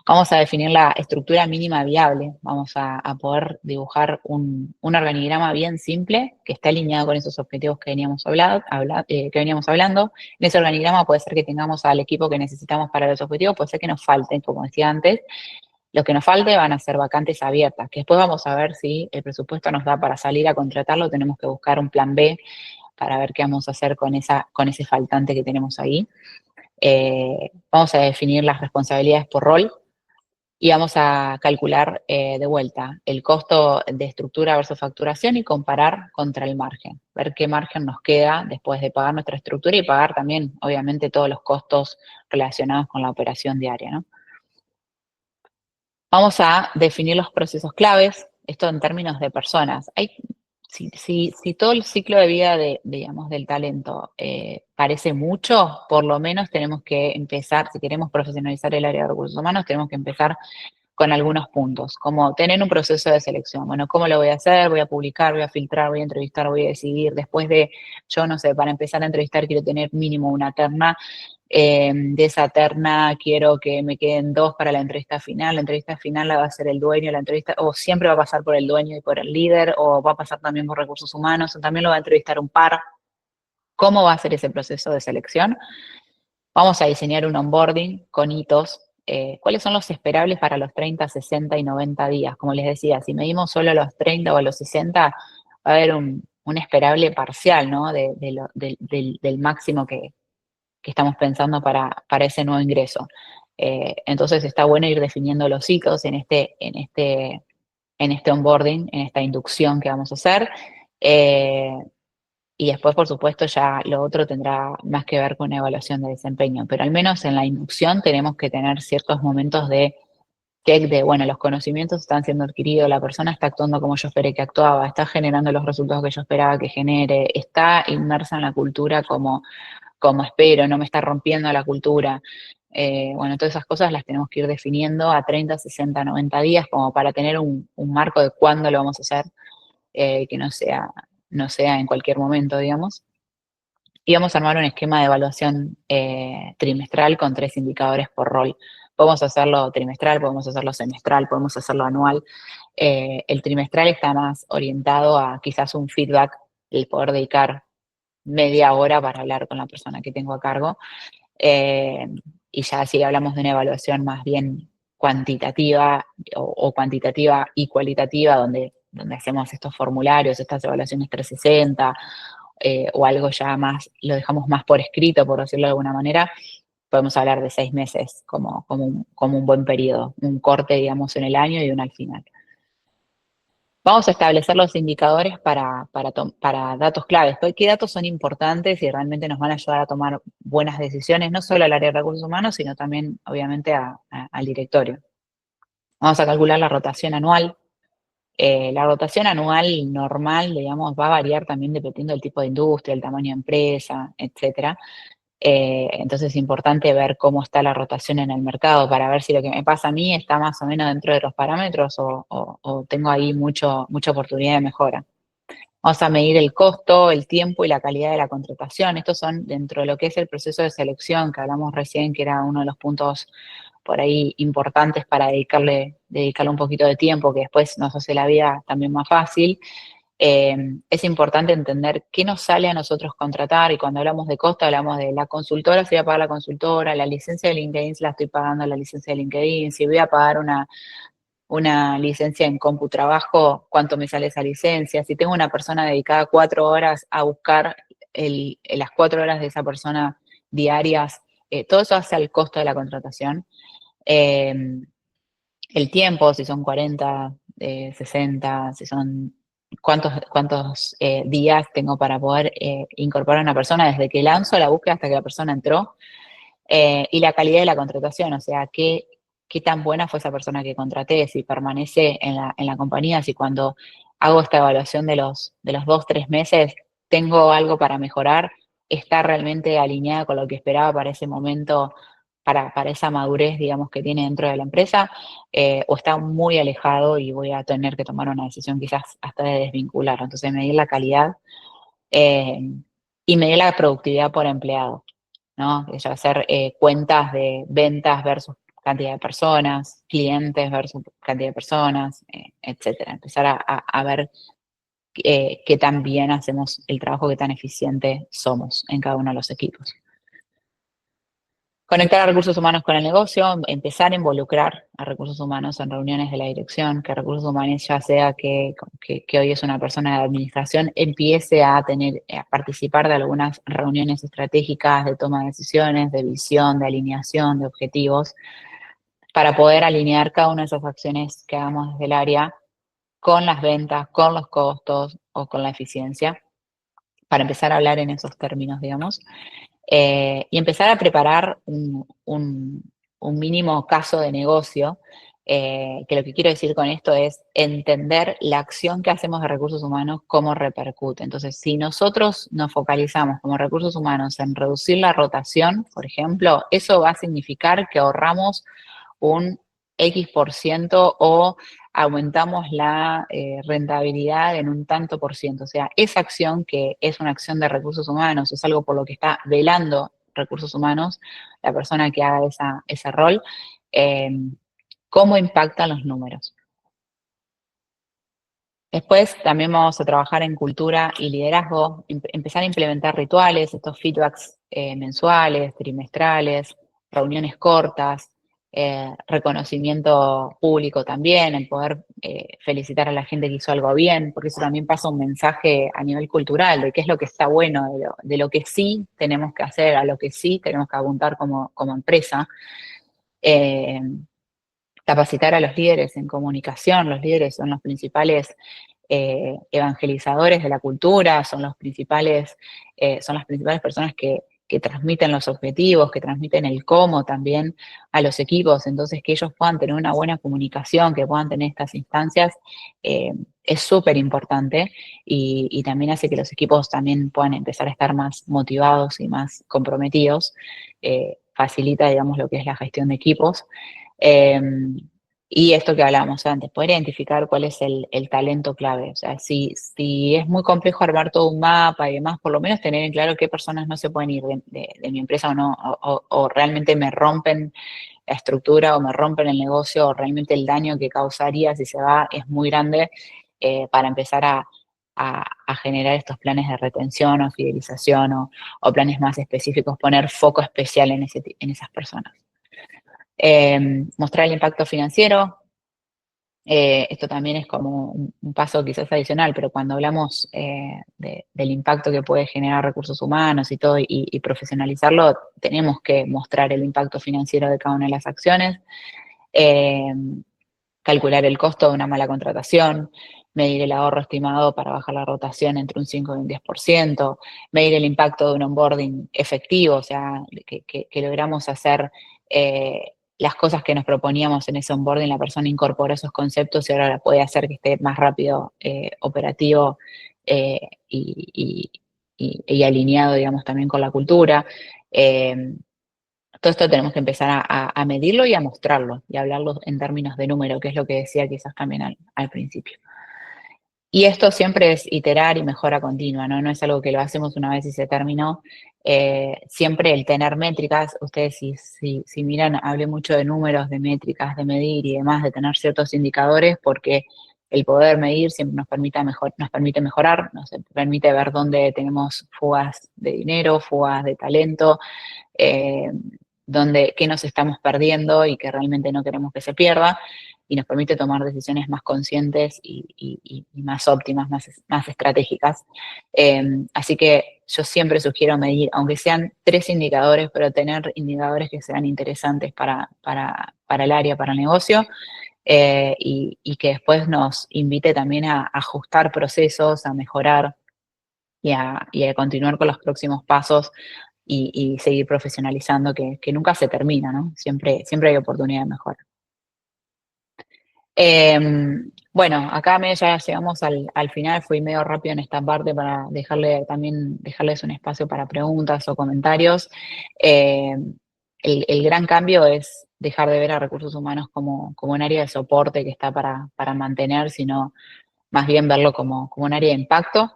Vamos a definir la estructura mínima viable. Vamos a poder dibujar un organigrama bien simple que esté alineado con esos objetivos que veníamos hablando. En ese organigrama puede ser que tengamos al equipo que necesitamos para los objetivos, puede ser que nos falten, como decía antes. Lo que nos falte van a ser vacantes abiertas, que después vamos a ver si el presupuesto nos da para salir a contratarlo. Tenemos que buscar un plan B para ver qué vamos a hacer con ese faltante que tenemos ahí. Vamos a definir las responsabilidades por rol. Y vamos a calcular de vuelta el costo de estructura versus facturación y comparar contra el margen. Ver qué margen nos queda después de pagar nuestra estructura y pagar también, obviamente, todos los costos relacionados con la operación diaria, ¿no? Vamos a definir los procesos claves, esto en términos de personas. Si todo el ciclo de vida del talento parece mucho, por lo menos tenemos que empezar, si queremos profesionalizar el área de recursos humanos, tenemos que empezar con algunos puntos, como tener un proceso de selección. Bueno, ¿cómo lo voy a hacer? Voy a publicar, voy a filtrar, voy a entrevistar, voy a decidir. Después de, yo no sé, para empezar a entrevistar quiero tener mínimo una terna. De esa terna quiero que me queden 2 para la entrevista final. La entrevista final la va a hacer el dueño, o siempre va a pasar por el dueño y por el líder, o va a pasar también por recursos humanos, o también lo va a entrevistar un par. ¿Cómo va a ser ese proceso de selección? Vamos a diseñar un onboarding con hitos. ¿Cuáles son los esperables para los 30, 60 y 90 días? Como les decía, si medimos solo a los 30 o a los 60, va a haber un esperable parcial, ¿no? Del máximo que estamos pensando para ese nuevo ingreso. Entonces está bueno ir definiendo los hitos en este onboarding, en esta inducción que vamos a hacer. Y después, por supuesto, ya lo otro tendrá más que ver con evaluación de desempeño. Pero al menos en la inducción tenemos que tener ciertos momentos de check de, bueno, los conocimientos están siendo adquiridos, la persona está actuando como yo esperé que actuaba, está generando los resultados que yo esperaba que genere, está inmersa en la cultura como espero, no me está rompiendo la cultura. Bueno, todas esas cosas las tenemos que ir definiendo a 30, 60, 90 días como para tener un marco de cuándo lo vamos a hacer, que no sea en cualquier momento, digamos. y vamos a armar un esquema de evaluación trimestral con 3 indicadores por rol. Podemos hacerlo trimestral, podemos hacerlo semestral, podemos hacerlo anual. El trimestral está más orientado a quizás un feedback, el poder dedicar media hora para hablar con la persona que tengo a cargo. Y ya si hablamos de una evaluación más bien cuantitativa o cuantitativa y cualitativa, donde hacemos estos formularios, estas evaluaciones 360, o algo ya más, lo dejamos más por escrito, por decirlo de alguna manera, podemos hablar de 6 meses como un buen periodo, un corte, digamos, en el año y uno al final. Vamos a establecer los indicadores para datos claves. ¿Qué datos son importantes y realmente nos van a ayudar a tomar buenas decisiones, no solo al área de recursos humanos, sino también, obviamente, al directorio? Vamos a calcular la rotación anual. La rotación anual normal, digamos, va a variar también dependiendo del tipo de industria, el tamaño de empresa, etcétera. Entonces es importante ver cómo está la rotación en el mercado para ver si lo que me pasa a mí está más o menos dentro de los parámetros o tengo ahí mucha oportunidad de mejora. Vamos a medir el costo, el tiempo y la calidad de la contratación. Estos son dentro de lo que es el proceso de selección que hablamos recién, que era uno de los puntos por ahí importantes para dedicarle un poquito de tiempo, que después nos hace la vida también más fácil. Es importante entender qué nos sale a nosotros contratar, y cuando hablamos de costo hablamos de la consultora, si voy a pagar la consultora, la licencia de LinkedIn, si la estoy pagando la licencia de LinkedIn, si voy a pagar una licencia en CompuTrabajo, cuánto me sale esa licencia, si tengo una persona dedicada 4 horas a buscar las 4 horas de esa persona diarias, todo eso hace al costo de la contratación. El tiempo, si son 40, 60, si son cuántos días tengo para poder incorporar a una persona desde que lanzo la búsqueda hasta que la persona entró, y la calidad de la contratación, o sea, qué tan buena fue esa persona que contraté, si permanece en la compañía, si cuando hago esta evaluación de los 2, 3 meses tengo algo para mejorar, está realmente alineada con lo que esperaba para ese momento, para esa madurez, digamos, que tiene dentro de la empresa, o está muy alejado y voy a tener que tomar una decisión quizás hasta de desvincular. Entonces, medir la calidad y medir la productividad por empleado, ¿no? Ya hacer cuentas de ventas versus cantidad de personas, clientes versus cantidad de personas, etcétera. Empezar a ver qué tan bien hacemos el trabajo, qué tan eficiente somos en cada uno de los equipos. Conectar a recursos humanos con el negocio, empezar a involucrar a recursos humanos en reuniones de la dirección, que recursos humanos, ya sea que hoy es una persona de administración, empiece a participar de algunas reuniones estratégicas de toma de decisiones, de visión, de alineación, de objetivos, para poder alinear cada una de esas acciones que hagamos desde el área con las ventas, con los costos o con la eficiencia, para empezar a hablar en esos términos, digamos. Y empezar a preparar un mínimo caso de negocio, que lo que quiero decir con esto es entender la acción que hacemos de recursos humanos, cómo repercute. Entonces, si nosotros nos focalizamos como recursos humanos en reducir la rotación, por ejemplo, eso va a significar que ahorramos un X% o aumentamos la rentabilidad en un tanto por ciento. O sea, esa acción que es una acción de recursos humanos, es algo por lo que está velando recursos humanos, la persona que haga ese rol, cómo impactan los números. Después también vamos a trabajar en cultura y liderazgo, empezar a implementar rituales, estos feedbacks mensuales, trimestrales, reuniones cortas, reconocimiento público también, el poder felicitar a la gente que hizo algo bien, porque eso también pasa un mensaje a nivel cultural de qué es lo que está bueno, de lo que sí tenemos que hacer, a lo que sí tenemos que apuntar como empresa. Capacitar a los líderes en comunicación. Los líderes son los principales evangelizadores de la cultura, son las principales personas que transmiten los objetivos, que transmiten el cómo también a los equipos. Entonces, que ellos puedan tener una buena comunicación, que puedan tener estas instancias, es súper importante, y también hace que los equipos también puedan empezar a estar más motivados y más comprometidos. Facilita, digamos, lo que es la gestión de equipos. Y esto que hablábamos antes, poder identificar cuál es el talento clave. O sea, si es muy complejo armar todo un mapa y demás, por lo menos tener en claro qué personas no se pueden ir de mi empresa o no, o realmente me rompen la estructura o me rompen el negocio, o realmente el daño que causaría si se va es muy grande, para empezar a generar estos planes de retención o fidelización o planes más específicos, poner foco especial en esas personas. Mostrar el impacto financiero. Esto también es como un paso quizás adicional, pero cuando hablamos del impacto que puede generar recursos humanos y todo, y profesionalizarlo, tenemos que mostrar el impacto financiero de cada una de las acciones, calcular el costo de una mala contratación, medir el ahorro estimado para bajar la rotación entre un 5 y un 10%, medir el impacto de un onboarding efectivo, o sea, que logramos hacer las cosas que nos proponíamos en ese onboarding, la persona incorporó esos conceptos y ahora la puede hacer que esté más rápido, operativo, y alineado, digamos, también con la cultura. Todo esto tenemos que empezar a medirlo y a mostrarlo y a hablarlo en términos de número, que es lo que decía quizás también al principio. Y esto siempre es iterar y mejora continua, ¿no? No es algo que lo hacemos una vez y se terminó. Siempre el tener métricas, ustedes si miran, hablé mucho de números, de métricas, de medir y demás, de tener ciertos indicadores, porque el poder medir siempre nos permite mejorar, nos permite ver dónde tenemos fugas de dinero, fugas de talento, qué nos estamos perdiendo y que realmente no queremos que se pierda, y nos permite tomar decisiones más conscientes y más óptimas, más estratégicas. Así que yo siempre sugiero medir, aunque sean 3 indicadores, pero tener indicadores que sean interesantes para el área, para el negocio, y que después nos invite también a ajustar procesos, a mejorar y a continuar con los próximos pasos y seguir profesionalizando, que nunca se termina, ¿no? Siempre hay oportunidad de mejora. Bueno, acá ya llegamos al final, fui medio rápido en esta parte para dejarles un espacio para preguntas o comentarios. El gran cambio es dejar de ver a recursos humanos como un área de soporte que está para mantener, sino más bien verlo como un área de impacto.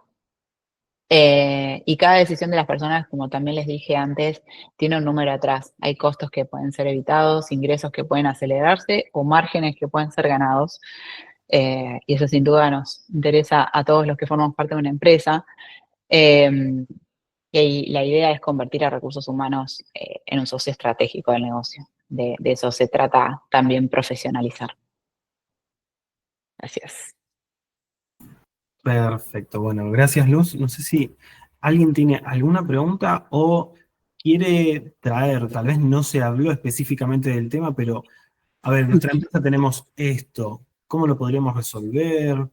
Y cada decisión de las personas, como también les dije antes, tiene un número atrás. Hay costos que pueden ser evitados, ingresos que pueden acelerarse o márgenes que pueden ser ganados. Y eso sin duda nos interesa a todos los que formamos parte de una empresa. Y la idea es convertir a recursos humanos en un socio estratégico del negocio. De eso se trata también, profesionalizar. Gracias. Perfecto, bueno, gracias Luz. No sé si alguien tiene alguna pregunta o quiere traer, tal vez no se habló específicamente del tema, pero a ver, en nuestra empresa tenemos esto, ¿cómo lo podríamos resolver?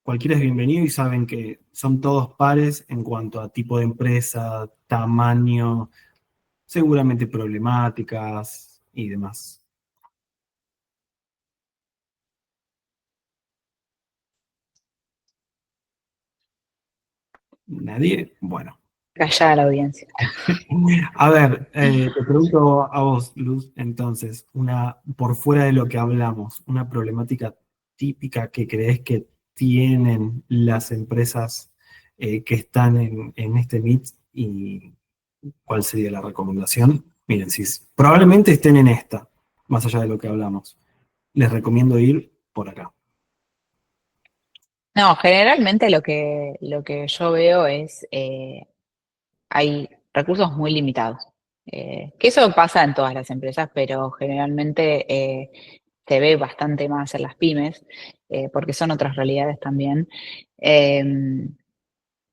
Cualquiera es bienvenido y saben que son todos pares en cuanto a tipo de empresa, tamaño, seguramente problemáticas y demás. ¿Nadie? Bueno. Callada la audiencia. A ver, te pregunto a vos, Luz, entonces, por fuera de lo que hablamos, una problemática típica que crees que tienen las empresas que están en este Meet, y cuál sería la recomendación. Miren, probablemente estén en esta, más allá de lo que hablamos. Les recomiendo ir por acá. No, generalmente lo que yo veo es hay recursos muy limitados. Que eso pasa en todas las empresas, pero generalmente se ve bastante más en las pymes, porque son otras realidades también.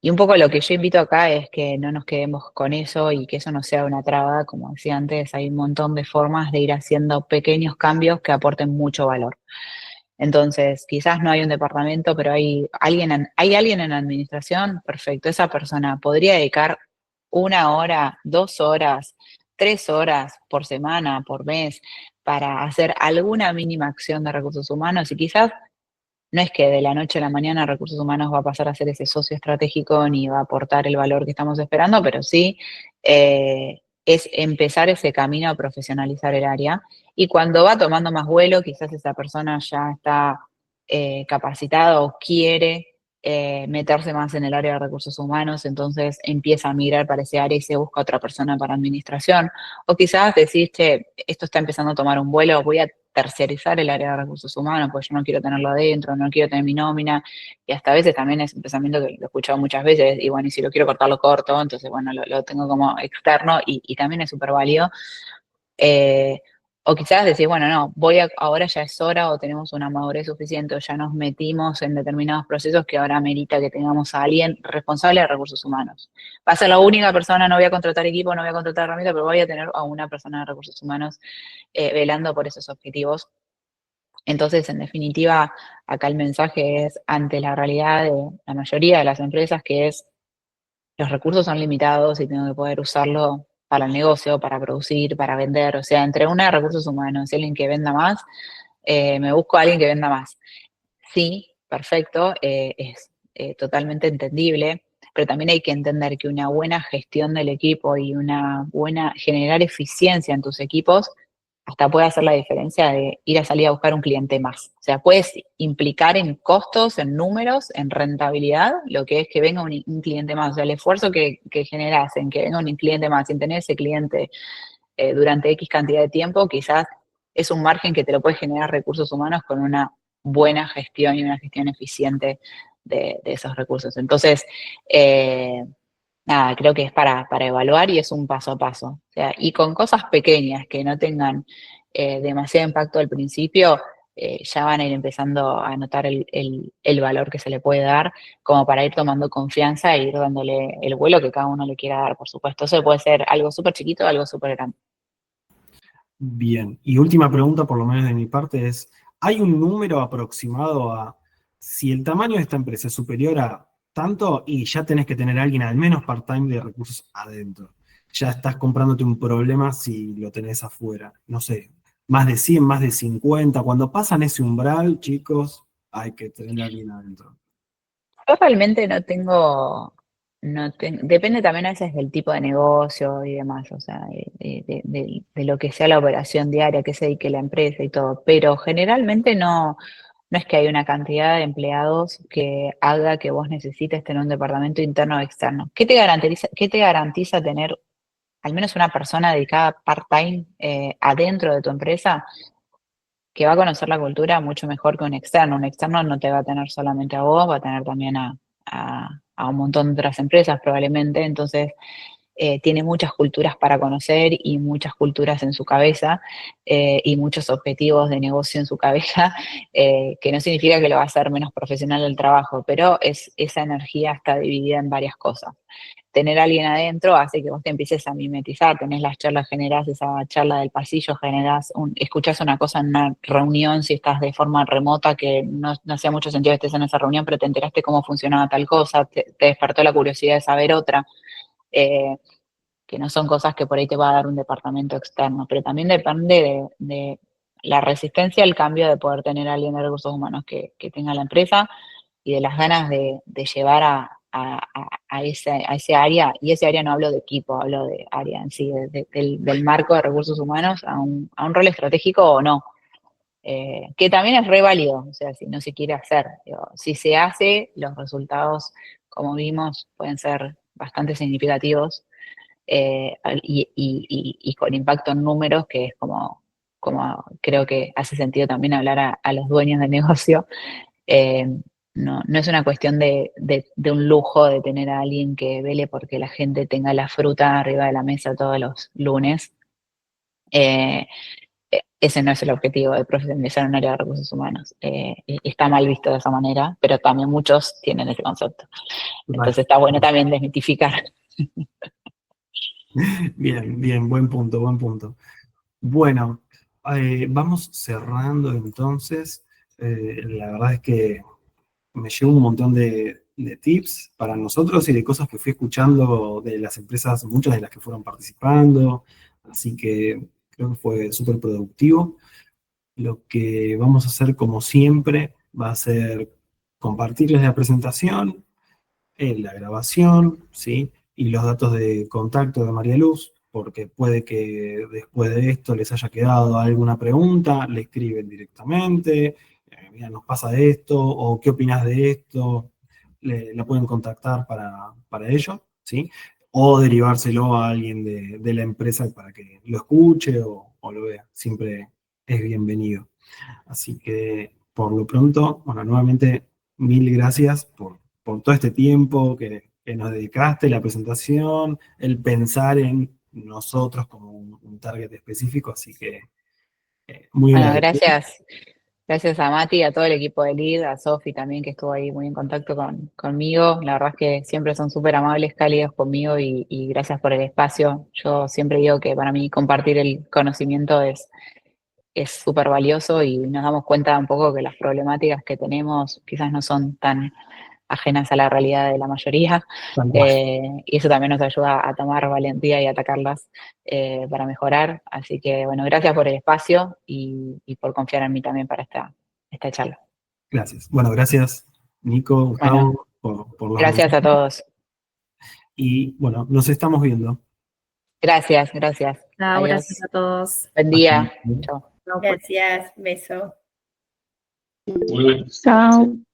Y un poco lo que yo invito acá es que no nos quedemos con eso y que eso no sea una traba. Como decía antes, hay un montón de formas de ir haciendo pequeños cambios que aporten mucho valor. Entonces, quizás no hay un departamento, pero hay alguien en administración, perfecto. Esa persona podría dedicar 1 hora, 2 horas, 3 horas por semana, por mes, para hacer alguna mínima acción de recursos humanos, y quizás no es que de la noche a la mañana recursos humanos va a pasar a ser ese socio estratégico ni va a aportar el valor que estamos esperando, pero sí es empezar ese camino a profesionalizar el área. Y cuando va tomando más vuelo, quizás esa persona ya está capacitada o quiere meterse más en el área de recursos humanos, entonces empieza a migrar para ese área y se busca otra persona para administración. O quizás decís, che, esto está empezando a tomar un vuelo, voy a terciarizar el área de recursos humanos, porque yo no quiero tenerlo adentro, no quiero tener mi nómina, y hasta a veces también es un pensamiento que lo he escuchado muchas veces, y bueno, y si lo quiero cortar, lo corto, entonces bueno, lo tengo como externo, y también es súper válido. Eh, o quizás decir, bueno, no, ahora ya es hora o tenemos una madurez suficiente o ya nos metimos en determinados procesos que ahora amerita que tengamos a alguien responsable de recursos humanos. Va a ser la única persona, no voy a contratar equipo, no voy a contratar herramientas, pero voy a tener a una persona de recursos humanos velando por esos objetivos. Entonces, en definitiva, acá el mensaje es ante la realidad de la mayoría de las empresas, que es los recursos son limitados y tengo que poder usarlo para el negocio, para producir, para vender. O sea, entre una de recursos humanos y alguien que venda más, me busco a alguien que venda más. Sí, perfecto, es totalmente entendible, pero también hay que entender que una buena gestión del equipo y generar eficiencia en tus equipos hasta puede hacer la diferencia de ir a salir a buscar un cliente más. O sea, puedes implicar en costos, en números, en rentabilidad, lo que es que venga un cliente más. O sea, el esfuerzo que generas en que venga un cliente más, sin tener ese cliente durante X cantidad de tiempo, quizás es un margen que te lo puede generar recursos humanos con una buena gestión y una gestión eficiente de esos recursos. Entonces, nada, creo que es para evaluar y es un paso a paso. O sea, y con cosas pequeñas que no tengan demasiado impacto al principio, ya van a ir empezando a notar el valor que se le puede dar, como para ir tomando confianza e ir dándole el vuelo que cada uno le quiera dar, por supuesto. Eso puede ser algo súper chiquito o algo súper grande. Bien, y última pregunta, por lo menos de mi parte, es, ¿hay un número aproximado a si el tamaño de esta empresa es superior a tanto y ya tenés que tener a alguien al menos part-time de recursos adentro? Ya estás comprándote un problema si lo tenés afuera. No sé, más de 100, más de 50. Cuando pasan ese umbral, chicos, hay que tener a alguien adentro. Yo realmente depende también a veces del tipo de negocio y demás, o sea, de lo que sea la operación diaria, que se dedique la empresa y todo, pero generalmente no es que hay una cantidad de empleados que haga que vos necesites tener un departamento interno o externo. Qué te garantiza tener al menos una persona dedicada part-time adentro de tu empresa que va a conocer la cultura mucho mejor que un externo? Un externo no te va a tener solamente a vos, va a tener también a un montón de otras empresas probablemente, entonces tiene muchas culturas para conocer y muchas culturas en su cabeza y muchos objetivos de negocio en su cabeza, que no significa que lo va a hacer menos profesional el trabajo, pero esa energía está dividida en varias cosas. Tener a alguien adentro hace que vos te empieces a mimetizar, tenés las charlas, generás esa charla del pasillo, escuchás una cosa en una reunión, si estás de forma remota, que no hacía mucho sentido que estés en esa reunión, pero te enteraste cómo funcionaba tal cosa, te despertó la curiosidad de saber otra. Eh, que no son cosas que por ahí te va a dar un departamento externo, pero también depende de la resistencia al cambio de poder tener a alguien de recursos humanos que tenga la empresa y de las ganas de llevar a ese área, y ese área no hablo de equipo, hablo de área en sí, del marco de recursos humanos a un rol estratégico o no. Que también es re válido, o sea, si no se quiere hacer. Digo, si se hace, los resultados, como vimos, pueden ser bastante significativos y con impacto en números, que es como creo que hace sentido también hablar a los dueños del negocio. Eh, no es una cuestión de un lujo de tener a alguien que vele porque la gente tenga la fruta arriba de la mesa todos los lunes. Eh, Ese no es el objetivo de profesionalizar un área de recursos humanos. Está mal visto de esa manera, pero también muchos tienen ese concepto. Entonces está bueno también desmitificar. Bien, bien, buen punto, buen punto. Bueno, vamos cerrando entonces. La verdad es que me llevo un montón de tips para nosotros y de cosas que fui escuchando de las empresas, muchas de las que fueron participando, así que creo que fue súper productivo. Lo que vamos a hacer, como siempre, va a ser compartirles la presentación, la grabación, ¿sí? Y los datos de contacto de María Luz. porque puede que después de esto les haya quedado alguna pregunta, le escriben directamente, mira, nos pasa esto, o qué opinas de esto, la pueden contactar para ello, ¿sí? O derivárselo a alguien de la empresa para que lo escuche o lo vea. Siempre es bienvenido. Así que, por lo pronto, bueno, nuevamente, mil gracias por todo este tiempo que nos dedicaste, la presentación, el pensar en nosotros como un target específico, así que muy Bueno, agradecido. gracias a Mati, a todo el equipo de Lead, a Sofi también que estuvo ahí muy en contacto conmigo. La verdad es que siempre son súper amables, cálidos conmigo y gracias por el espacio. Yo siempre digo que para mí compartir el conocimiento es súper valioso y nos damos cuenta un poco que las problemáticas que tenemos quizás no son tan ajenas a la realidad de la mayoría, Tal cual. y eso también nos ayuda a tomar valentía y atacarlas para mejorar. Así que, bueno, gracias por el espacio y por confiar en mí también para esta charla. Gracias. Bueno, gracias, Nico, Bueno, Gustavo, por los gracias a mensajes. todos. Y bueno, nos estamos viendo. Gracias. Chao, Adiós. gracias a todos. Buen Hasta día. luego. Chao. Gracias, beso. Chao.